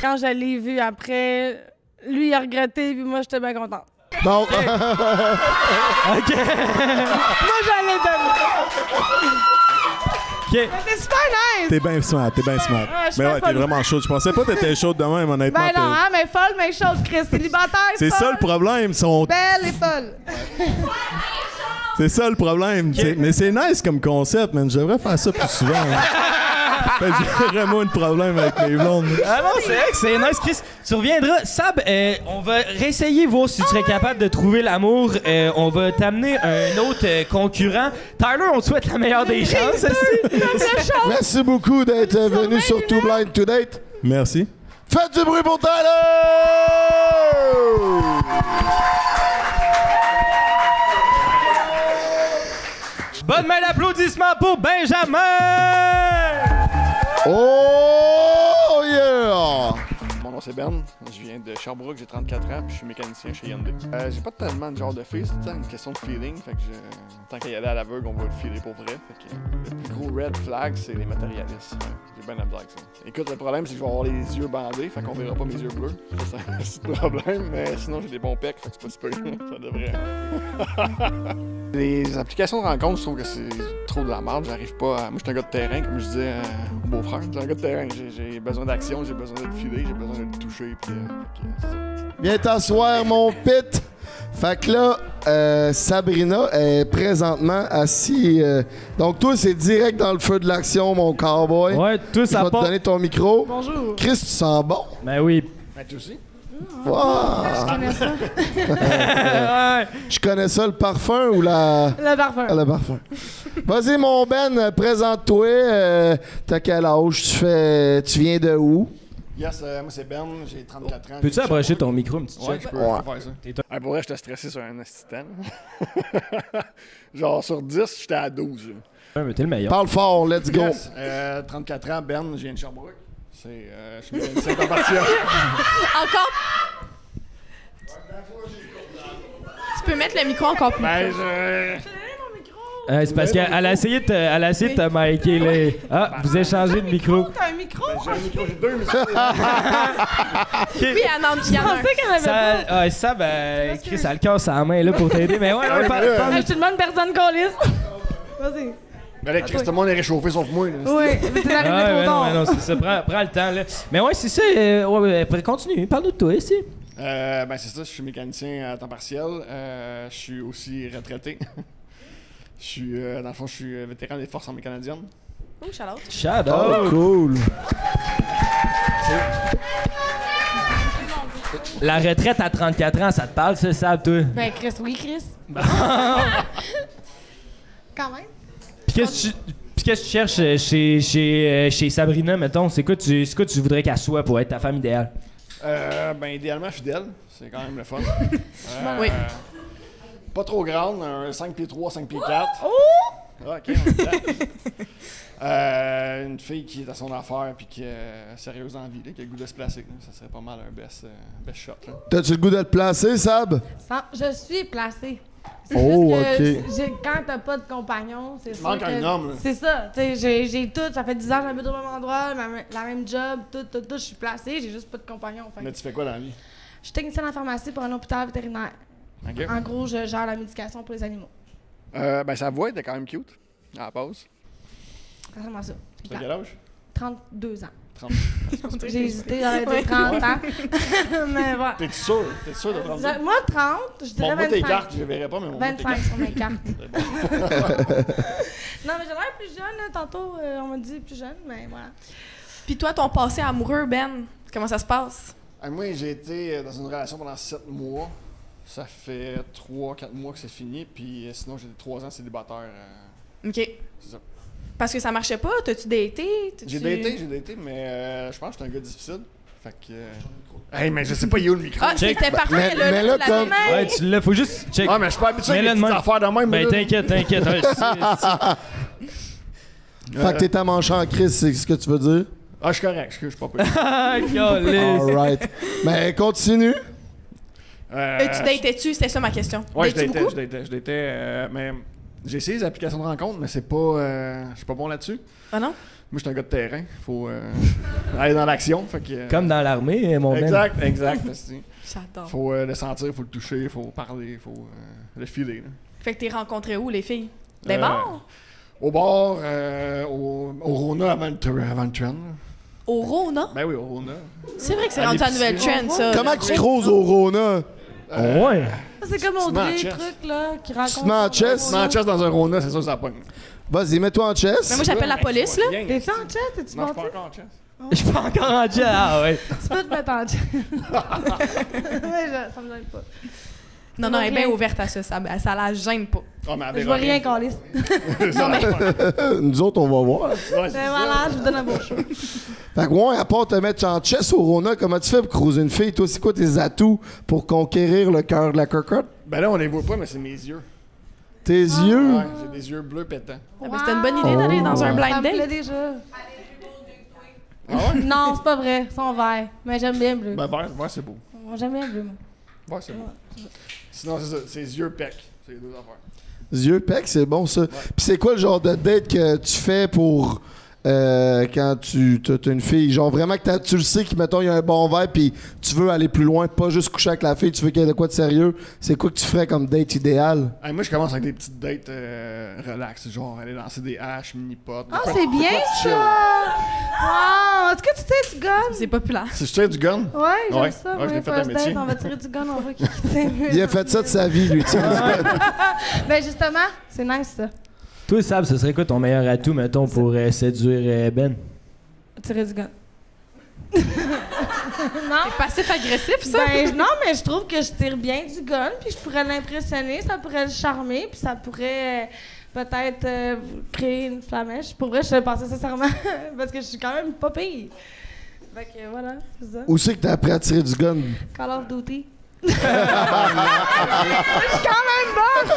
Quand je l'ai vu après, lui, il a regretté, puis moi, j'étais bien contente. Bon. OK. Moi, j'allais donner. OK. T'es super nice! T'es bien smart. je suis Mais pas ouais, t'es folle. vraiment chaude. Je pensais pas que t'étais chaude de même, honnêtement. Ben non, hein, mais folle, mais chose, Chris. Célibataire, C'est ça folle, le problème. Belle et folle. C'est ça le problème. Mais c'est nice comme concept, man. Je devrais faire ça plus souvent. J'ai vraiment un problème avec mes blondes. Ah non, c'est vrai que c'est nice, Chris. Tu reviendras. Sab, on va réessayer, voir si tu serais capable de trouver l'amour. On va t'amener un autre concurrent. Tyler, on te souhaite la meilleure des chances. Merci beaucoup d'être venu sur Too Blind to Date. Merci. Faites du bruit pour Tyler! Bonne main d'applaudissements pour Benjamin! Oh yeah! Mon nom c'est Ben, je viens de Sherbrooke, j'ai 34 ans, puis je suis mécanicien chez Hyundai. J'ai pas tellement de genre de fille, c'est une question de feeling, fait que tant qu'à y aller à l'aveugle, on va le filer pour vrai. Fait que le plus gros red flag, c'est les matérialistes. J'ai bien la misère avec ça. Écoute, le problème, c'est que je vais avoir les yeux bandés, fait qu'on verra pas mes yeux bleus. Ça, c'est le problème, mais sinon j'ai des bons pecs, fait que c'est pas super. Ça devrait. Les applications de rencontre, je trouve que c'est trop de la merde. J'arrive pas à... Moi, je suis un gars de terrain, comme je disais au beau-frère. Je suis un gars de terrain. J'ai besoin d'action, j'ai besoin d'être filé, j'ai besoin d'être touché. Puis, c'est ça. Viens t'asseoir, mon pit. Fait que là, Sabrina est présentement assise. Donc, toi, c'est direct dans le feu de l'action, mon cowboy. Ouais, tout Je ça vais te part. donner ton micro. Bonjour. Chris, tu sens bon? Ben oui. Ben, toi aussi? Wow. Je connais ça. Ouais. Je connais ça, le parfum ou la... Le parfum. Ah, le parfum. Vas-y, mon Ben, présente-toi. T'as quel âge? Tu viens de où? Yes, moi c'est Ben, j'ai 34 ans. Peux-tu approcher ton micro un petit Ouais, check? je peux Ouais. faire ça. Pour vrai, j'étais stressé sur un assistant. Genre sur 10, j'étais à 12. là. Ouais, mais t'es le meilleur. Parle fort, let's go. Yes, 34 ans, Ben, je viens de Sherbrooke. Je suis mécanicien temps partiel. Encore. Tu peux mettre le micro encore plus Ben, près. C'est parce qu'elle a essayé de te micer, là. Ah, vous échangez de micro. T'as un micro? j'ai un micro, j'ai deux micros. Oui, il y en a Je pensais qu'elle avait pas. Ça, ben, Chris, elle le casse à la main, là, pour t'aider. Mais ouais, parle. Je suis une bonne personne qu'on lisse. Vas-y. Ben là, Chris, tout le monde est réchauffé sauf moi. Là. Oui, mais t'es arrivé trop tard. non, c'est ça. Prends le temps, là. Mais ouais, c'est ça. Continue. Parle-nous de toi, ici. Ben c'est ça, je suis mécanicien à temps partiel. Je suis aussi retraité. Je suis, dans le fond, je suis vétéran des forces armées canadiennes. Oh, shout-out. Shadow. Oh, cool. La retraite à 34 ans, ça te parle, ça, Sab, toi? Ben, Chris, oui, Chris. Quand même. Puis qu'est-ce que tu cherches chez Sabrina, mettons? C'est quoi tu voudrais qu'elle soit pour être ta femme idéale? Ben idéalement fidèle, c'est quand même le fun. Oui. Pas trop grande, un 5 pieds 3, 5 pieds 4. Oh! Ah, ok, on est dedans. Une fille qui est à son affaire puis qui est sérieuse en vie, là, qui a le goût de se placer. Là. Ça serait pas mal un best shot. Là. T'as-tu le goût de te placer, Sab? Je suis placée. C'est Oh, juste que quand t'as pas de compagnon, c'est sûr manque que... un homme, là. C'est ça. Tu sais, j'ai tout. Ça fait 10 ans que j'habite au même endroit, la même job, tout. Je suis placée, j'ai juste pas de compagnon. Fait Mais que tu fais quoi dans la vie? je suis technicienne en pharmacie pour un hôpital vétérinaire. Ok. En gros, je gère la médication pour les animaux. Ben sa voix était quand même cute. À la pause. C'est vraiment ça. C'est T'as clair. quel âge? 32 ans. 30. J'ai hésité à dire 30 ans. Mais voilà. T'es sûr? T'es sûr de 30 ans? Moi, 30, je dirais Bon, moi, tes 25. cartes, je les verrai pas, mais mon 25 sur mes cartes. C'est bon. Non, mais j'ai l'air plus jeune. Là. Tantôt, on m'a dit plus jeune, mais voilà. Puis toi, ton passé amoureux, Ben, comment ça se passe? Moi, j'ai été dans une relation pendant 7 mois. Ça fait 3-4 mois que c'est fini. Puis sinon, j'ai 3 ans célibataire. OK. C'est ça. Parce que ça marchait pas? T'as-tu daté? J'ai daté, mais je pense que j'étais un gars difficile. Fait que. Hey, mais je sais pas, il est où le micro? Ah, c'était parfait. mais là, tu comme- l'avais. Ouais, tu l'as, faut juste check. Ah, mais je suis pas habitué à Mais les là, petites de même. affaires de même. Ben, là. t'inquiète. Ouais, Fait que t'es à manger en crise, c'est ce que tu veux dire? Ah, je suis correct, je suis pas pire. Alright. Mais continue. Tu datais-tu? C'était ça ma question. Ouais, je Datais-tu beaucoup? datais, mais j'ai essayé les applications de rencontre, mais c'est pas, je suis pas bon là-dessus. Ah non? Moi, je suis un gars de terrain. Faut aller dans l'action. Fait que, Comme dans l'armée, mon Ben. Exact. Esti. J'adore. Faut le sentir, faut le toucher, faut parler, faut le filer. Là. Fait que t'es rencontré où, les filles? Des bars? Au bar, au Rona avant le trend. Là. Au Rona? Ben oui, au Rona. C'est vrai que c'est rendu à nouvelle trend, ça. Comment tu croses au Rona? Ouais. C'est comme Audrey, le truc, là, qui rencontre... Tu te mets en chess? Tu mets en chess dans un Rona, c'est ça, ça pogne. Vas-y, mets-toi en chess. Mais moi, j'appelle la police, là. T'es-tu en chess? T'es-tu Non, je suis menti? pas encore en chess. Je suis pas encore en jet. Ah ouais. Tu peux te mettre en chess. Ouais, ça me gêne pas. Non, elle est bien ouverte à ça. Ça la gêne pas. Ah, mais Je vois rien, Carlis. Nous autres, on va voir. Ouais, c'est Ben ça. voilà, je vous donne un beau show. Fait que ouais, à part te mettre en chess au Rona, comment tu fais pour cruiser une fille? Toi, c'est quoi tes atouts pour conquérir le cœur de la cocotte? Ben là, on les voit pas, mais c'est mes yeux. Tes yeux? Ouais, j'ai des yeux bleus pétants. Ah, ben, c'était une bonne idée d'aller dans un Ça blind me plaît date. déjà. Ah ouais? Non, c'est pas vrai. Ils sont verts. Mais j'aime bien le bleu. Ben vert, c'est beau. J'aime bien le bleu, moi. Vert, c'est beau. Sinon, c'est ça, c'est yeux pec. C'est les deux affaires. Yeux pec, c'est bon ça. Puis c'est quoi le genre de date que tu fais pour quand tu t'as une fille? Genre vraiment que tu le sais qu'il mettons il y a un bon vibe puis tu veux aller plus loin, pas juste coucher avec la fille, tu veux qu'il y ait de quoi de sérieux. C'est quoi que tu ferais comme date idéal? Hey, moi, je commence avec des petites dates relax, genre aller lancer des haches, mini-potes. Ah, c'est bien ça! Wow! Est-ce que tu tires du gun? C'est populaire. Si je tire du gun? Ouais, j'aime Ouais. ça. Ouais, je l'ai fait un First métier. date, on va tirer du gun, on va qui tire. Il a fait ça de sa vie, lui. tu sais. Ben justement, c'est nice ça. Toi, Sab, ce serait quoi ton meilleur atout, mettons, pour séduire Ben? Tirer du gun. Non? C'est passif-agressif, ça? Ben, non, mais je trouve que je tire bien du gun, puis je pourrais l'impressionner, ça pourrait le charmer, puis ça pourrait peut-être créer une flamèche. Pour vrai, je le pensais sincèrement, parce que je suis quand même pas pire. Fait que voilà, c'est ça. Où c'est que t'as appris à tirer du gun? Call of Duty. Je suis quand même bonne!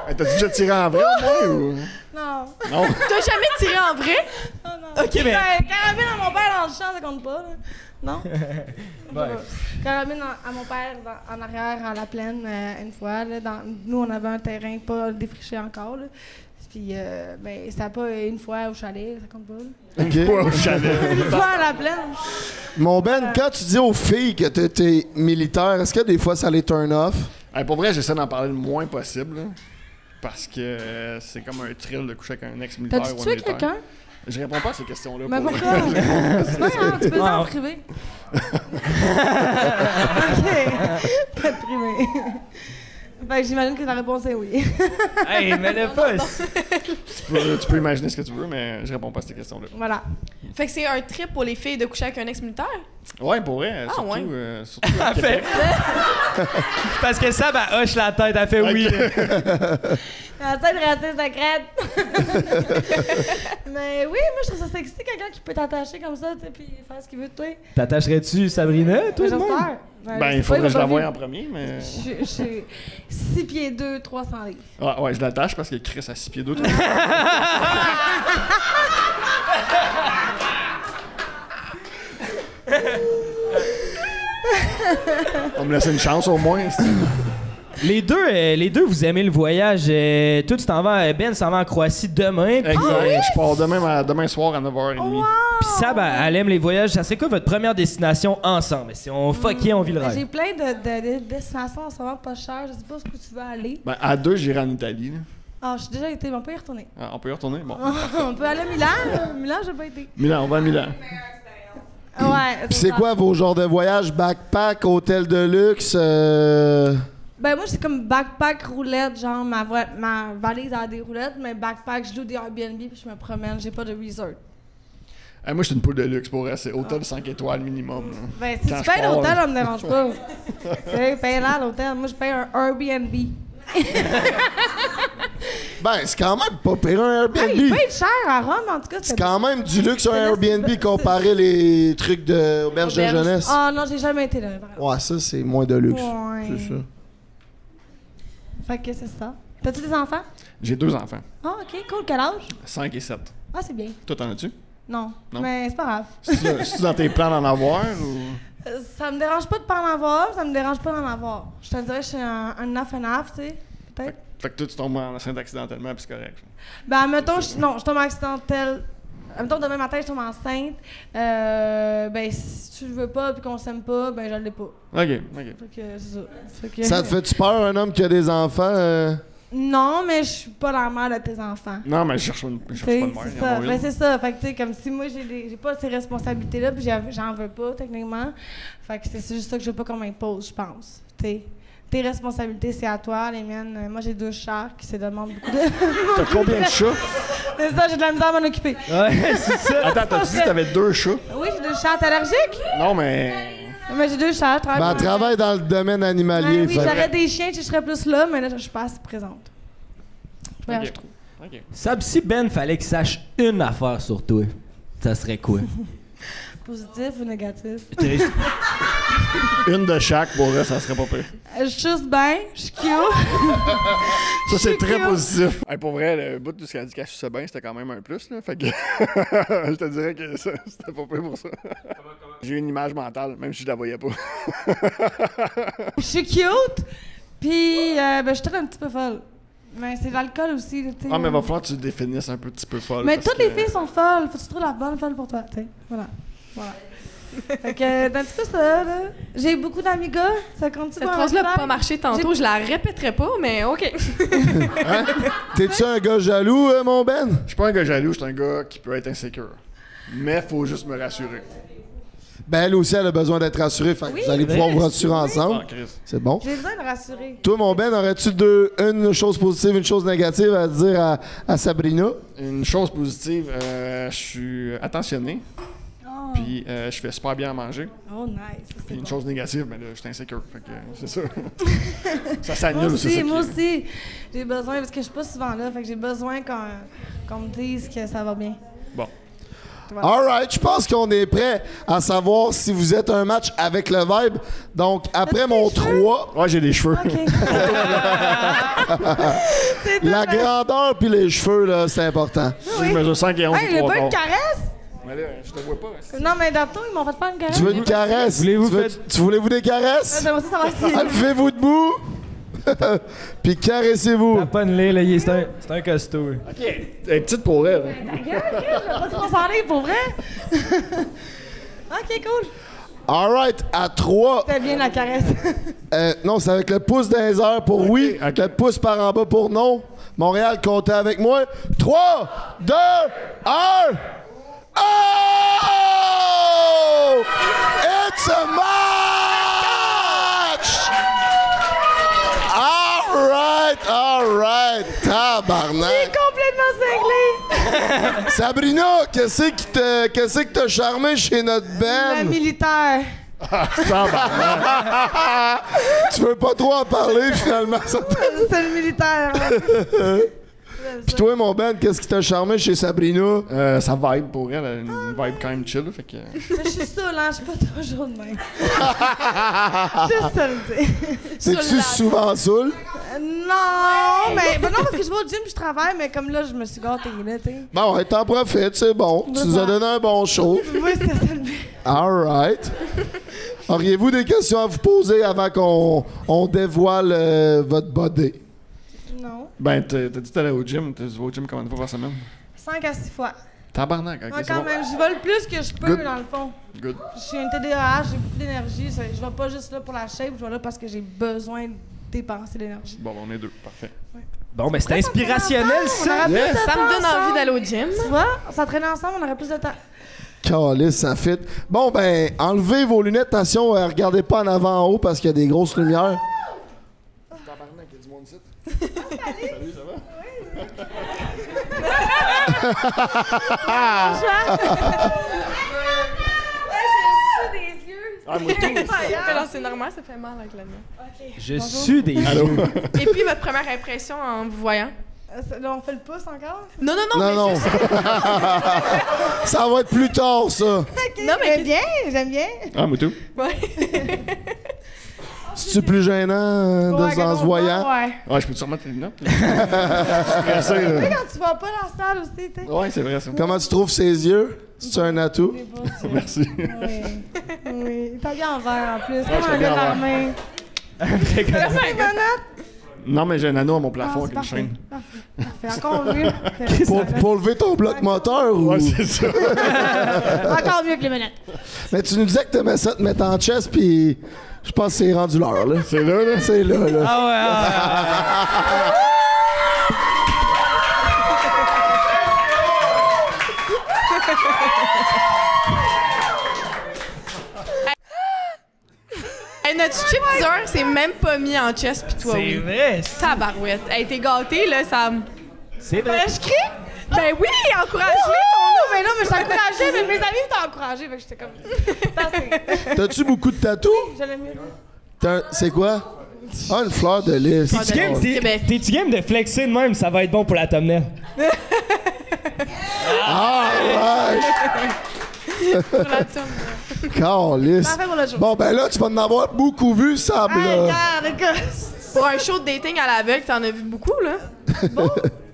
Hey, t'as-tu déjà tiré en vrai au moins ou? Non. Non. T'as jamais tiré en vrai? Oh non. Ok, mais. Carabine à mon père dans le champ, ça compte pas, là. Non? Ouais. Carabine à mon père en arrière, à la plaine, une fois. Là, nous, on avait un terrain pas défriché encore. Là. Puis, ben, c'était pas une fois au chalet, ça compte pas. Là. OK. Ouais, au chalet. Une fois à la plaine. Mon Ben, quand tu dis aux filles que t'es militaire, est-ce que des fois ça les turn off? Hey, pour vrai, j'essaie d'en parler le moins possible. Là, parce que c'est comme un thrill de coucher avec un ex-militaire T'as-tu ou un tué militaire. quelqu'un? Je réponds pas à ces questions-là. Mais pour pourquoi? C'est pas grave, tu peux le faire en privé. OK. Pas de privé. Fait que j'imagine que ta réponse est oui. Hey, mais le pas. tu peux imaginer ce que tu veux, mais je réponds pas à ces questions-là. Voilà. Fait que c'est un trip pour les filles de coucher avec un ex-militaire? Ouais, pour vrai. Surtout, ouais. Surtout à Elle fait. Québec. Parce que Sab, elle hoche la tête, elle fait oui. Ok. Essaie de rester secrète. Mais oui, moi, je trouve ça sexy, quelqu'un qui peut t'attacher comme ça, tu sais, puis faire ce qu'il veut de toi. T'attacherais-tu Sabrina, toi, de même? J'espère. Ben, il faudrait que je la voie en premier, mais. Je suis 6 pieds 2, 300 livres. Ah, ouais, je l'attache parce que Chris a 6 pieds 2. On me laisse une chance au moins. Les deux, vous aimez le voyage. Toi, tu t'en vas, Ben s'en va en Croatie demain. Puis Exact. Je pars demain soir à 9h30. puis Sab, elle aime les voyages. Ça serait quoi votre première destination ensemble? Si on fuckait, on vit le J'ai rêve. plein de destinations en ce moment pas chères. Je sais pas où tu veux aller. Ben, à 2, j'irai en Italie. Là. Ah, je suis déjà été, mais on peut y retourner. Ah, on peut y retourner? Bon. On peut aller à Milan. Milan, j'ai pas été. Milan, on va à Milan. Ouais. Puis c'est ça. quoi vos genres de voyages? Backpack, hôtel de luxe? Ben moi, c'est comme backpack roulette, genre ma valise a des roulettes, mais backpack, je loue des Airbnb puis je me promène, j'ai pas de resort. Moi, je suis une poule de luxe pour elle. C'est hôtel 5 étoiles minimum. Là. Ben si Quand tu je payes pars, l'hôtel, là. ça me dérange pas. Tu sais, paye là l'hôtel. Moi, je paye un Airbnb. Ben, c'est quand même pas pire un Ah, il Airbnb. paye cher à Rome, en tout cas. C'est quand même du luxe un Airbnb comparé les trucs d'auberge de jeunesse. Ah non, j'ai jamais été là. Vraiment. Ouais, ça, c'est moins de luxe. Ouais. C'est ça. Fait que c'est ça. T'as-tu des enfants? J'ai 2 enfants, Ah, OK, cool. Quel âge? 5 et 7. Ah, c'est bien. Toi, t'en as-tu? Non. Non? Mais c'est pas grave. C'est-tu dans tes plans d'en avoir ou... Ça me dérange pas de pas en avoir, ça me dérange pas d'en avoir. Je te dirais que je suis un enough, tu sais, peut-être. Fait que toi, tu tombes enceinte accidentellement, puis c'est correct. Ben, mettons, je tombe accidentelle. Mettons, demain matin, je tombe enceinte. Ben, si tu le veux pas puis qu'on s'aime pas, ben, je l'ai pas. OK. Fait que c'est ça. Fait que... Ça te fait-tu peur, un homme qui a des enfants? Non, mais je suis pas la mère de tes enfants. Non, mais je cherche pas de mère. C'est ça. Ben, c'est ça. Fait que, tu sais, comme si moi, j'ai pas ces responsabilités-là, puis j'en veux pas, techniquement. Fait que c'est juste ça que je veux pas qu'on m'impose, je pense. Tu sais. Tes responsabilités, c'est à toi. Les miennes, moi, j'ai 2 chats qui se demandent beaucoup de... T'as combien de chats? C'est ça, j'ai de la misère à m'en occuper. Ouais, c'est ça. Attends, t'as-tu dit que t'avais 2 chats? Oui, j'ai 2 chats. T'es allergique? Non, mais... Mais j'ai 2 chats. Ben, elle travaille dans le domaine animalier. Oui, fait- j'aurais des chiens, je serais plus là, mais là, je suis pas assez présente. Ouais, Ok. je trouve. OK. Sab, si Ben fallait qu'il sache une affaire sur toi, ça serait quoi? Positif ou négatif? Une de chaque, pour vrai, ça serait pas pire. Je suce bien, je suis cute. Ça, c'est très cute. positif. Hey, pour vrai, le bout de ce qu'elle a dit qu'elle suçait bien, c'était quand même un plus, là. Fait que je te dirais que ça, c'était pas pire pour ça. J'ai une image mentale, même si je la voyais pas. Je suis cute, puis ben, je suis peut-être un petit peu folle. Mais c'est l'alcool aussi, tu sais. Ah, mais va falloir que tu te définisses un petit peu folle. Mais parce toutes les que- filles sont folles. Faut que tu trouves la bonne folle pour toi, tu sais. Voilà. Fait que, c'est un petit peu ça, là. J'ai beaucoup d'amis gars. Ça compte Cette phrase-là n'a pas marché tantôt, je la répéterai pas, mais OK. T'es-tu un gars jaloux, mon Ben? Je suis pas un gars jaloux, je suis un gars qui peut être insécure. Mais faut juste me rassurer. Ben, elle aussi, elle a besoin d'être rassurée. Fait que vous allez pouvoir vous rassurer ensemble. Ah, Chris. C'est bon. J'ai besoin de rassurer. Toi, mon Ben, aurais-tu une chose positive, une chose négative à dire à Sabrina? Une chose positive, je suis attentionné, Oh, puis je fais super bien à manger. oh nice. Ça, c'est Puis une bon. chose négative, mais là, je suis insécure. Fait que c'est ça. Ça s'annule Moi aussi. aussi, ça moi qui- aussi. J'ai besoin, parce que je suis pas souvent là, fait que j'ai besoin qu'on me dise que ça va bien. Bon. Alright, je pense qu'on est prêt à savoir si vous êtes un match avec le vibe. Donc, après mon 3, Ouais, j'ai des cheveux. OK. C'est la tout, grandeur puis les cheveux, là, c'est important. Je mesure 5 et 11 Hey, il et a 3 pas une quarts. caresse? Mais là, je te vois pas. est-ce que- Non, mais tantôt, ils m'ont fait faire une caresse. Tu veux une caresse? Voulez-vous Tu voulez-vous des caresses? Moi aussi, ça va se Levez-vous debout. Puis caressez-vous. T'as pas de lait, là, c'est un costaud. OK. Elle est petite pour elle. Je vais pas trop s'en aller, pour vrai. OK, cool. Alright, à 3. C'était bien la caresse. Non, c'est avec le pouce dans les airs pour oui, ok. le pouce par en bas pour non. Montréal, comptez avec moi. 3, 2, 1. Oh! It's a match! All right. Tabarnak. Complètement cinglé. Sabrina, qu'est-ce que t'as charmé chez notre La Ben? militaire. Tu veux pas trop en parler, finalement. Ça C'est le militaire. Pis toi, mon Ben, qu'est-ce qui t'a charmé chez Sabrina? Ça vibe pour elle. Elle a une vibe quand même chill. Fait que... Mais je suis saoule, hein, je suis pas toujours de même. Juste ça le dire. T'es-tu souvent saoul? Non, mais non, parce que je vais au gym, je travaille, mais comme là, je me suis gâtée, là, tu sais. Bon, ouais, t'en profites, c'est bon. Tu nous as donné un bon show. Oui, c'est ça le but. All right. Auriez-vous des questions à vous poser avant qu'on dévoile votre body? Non. Ben, t'as dit que t'allais au gym. Tu vas au gym combien de fois par semaine? 5 à 6 fois. Tabarnak, ok, Ouais, c'est quand bon. même, j'y vais le plus que je peux, Good. dans le fond. Good. Je suis un TDAH, j'ai beaucoup d'énergie. Je vais pas juste là pour la shape, je vais là parce que j'ai besoin de dépenser l'énergie. Bon, on est deux. Parfait. Bon, ben c'est inspirationnel, ça. On aurait plus de Ça temps me donne envie ensemble. d'aller au gym. Tu vois, on s'entraînait ensemble, on aurait plus de temps. Calice, ça fit. Bon, ben, enlevez vos lunettes. Attention, regardez pas en avant en haut parce qu'il y a des grosses lumières. Tabarnak, il y a du monde ici. Salut. Salut, ça va? J'ai des yeux. Ah, moi, tout. Alors, c'est normal, ça fait mal avec la main. Je suis des Allô? Et puis, votre première impression en vous voyant? Là, on fait le pouce encore? Non, Non. mais Ça va être plus tard, ça. Non, mais bien, j'aime bien. Ah, moi, tout. Ouais. C'est-tu plus gênant en se voyant? Ouais. Ouais, je peux-tu remettre les lunettes? Je suis stressé, Tu sais, là. quand tu vas pas dans la salle aussi, tu sais. Ouais, c'est vrai, ça. Comment tu trouves ses yeux? C'est-tu un atout? C'est beau, ça. Merci. Oui. Oui. Il t'a bien en vert en plus. je Comme un t'ai bien gars en armé. Très T'as content. fait une manette? Non, mais j'ai un anneau à mon Ah, plafond c'est avec une chaîne. Parfait. Encore mieux. Pour lever ton bloc moteur ou. Ouais, c'est ça. Encore mieux que les manettes. Mais tu nous disais que t'aimais ça te mettre en chest, puis je pense que c'est rendu l'heure, là. C'est là, là. C'est là, là. Ah ouais. Hey, notre chip teaser, c'est même pas mis en chest pis toi, C'est oui. vrai. Tabarouette. Hey, t'es gâté, là, ça me... C'est vrai. Je crie? Ben oui, encourage-les! Non, mais non, mais je t'encourageais, mais mes amis t'ont encouragé, fait que j'étais comme. Passé. T'as-tu beaucoup de tatous? J'allais mieux. C'est quoi? Ah, une fleur de lys. T'es-tu game, t'es-tu game de flexer de même? Ça va être bon pour la thumbnail. Ah, ouais! Pour la tourne. Calisse. Parfait pour le jour. Bon, ben là, tu vas en avoir beaucoup vu, Sab, Hey, là. regarde, gars. Pour un show de dating à l'aveugle, t'en as vu beaucoup, là? Bon,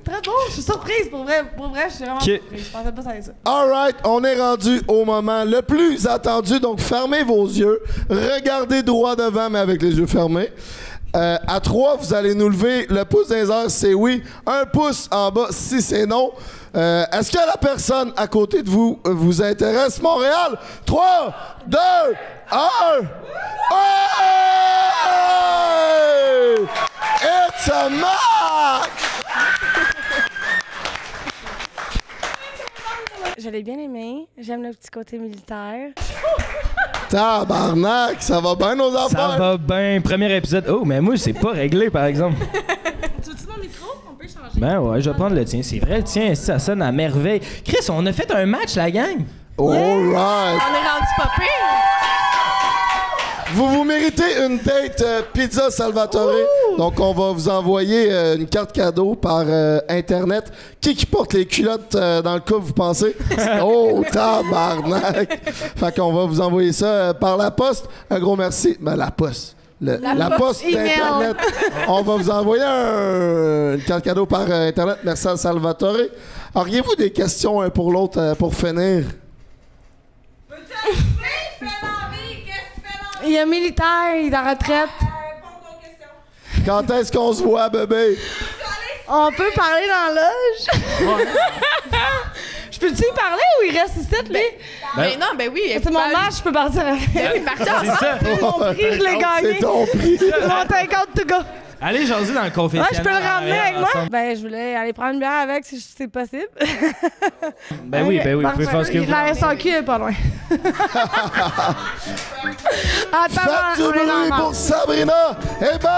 très bon. Je suis surprise, pour vrai, je suis vraiment Ok. surprise. Je pensais pas ça allait ça. Alright, on est rendu au moment le plus attendu. Donc, fermez vos yeux. Regardez droit devant, mais avec les yeux fermés. À 3, vous allez nous lever le pouce dans les airs, c'est oui. 1 pouce en bas si c'est non. Est-ce que la personne à côté de vous vous intéresse? Montréal, 3, 2, 1. Hey! It's a match! Je l'ai bien aimé. J'aime le petit côté militaire. Tabarnak, ça va bien nos Ça affaires? va bien. Premier épisode. Oh, mais moi, c'est pas réglé, par exemple. Tu veux-tu mon micro? On peut changer. Ben ouais, je vais prendre le tien. C'est vrai, le tien, ça sonne à merveille. Chris, on a fait un match, la gang. Alright. On est rendu pas pire. Vous méritez une date Pizza Salvatore. Donc, on va vous envoyer une carte cadeau par Internet. Qui porte les culottes dans le cas, vous pensez? Oh, tabarnak! Fait qu'on va vous envoyer ça par la poste. Un gros merci. Ben, la poste. La poste email. d'Internet. On va vous envoyer une carte cadeau par Internet. Merci à Salvatore. Auriez-vous des questions un pour l'autre pour finir? Il est militaire, il est en retraite. Quand est-ce qu'on se voit, bébé? On peut parler dans la loge? Je peux-tu y parler ou il reste ici, lui? Ben non, ben oui. C'est mon match, je peux partir avec. Ben oui, partez ensemble. C'est ça. Mon prix, je l'ai C'est gagné. ton prix. Mon 50 to go. Allez, jaser dans le confessionnal. Ouais, je peux le ramener avec moi? ensemble. Ben, je voulais aller prendre une bière avec si c'est possible. Ben oui, vous pouvez faire ce que vous voulez. La SAQ est pas loin. Attends, Faites du on est dans bruit la pour Sabrina et ben!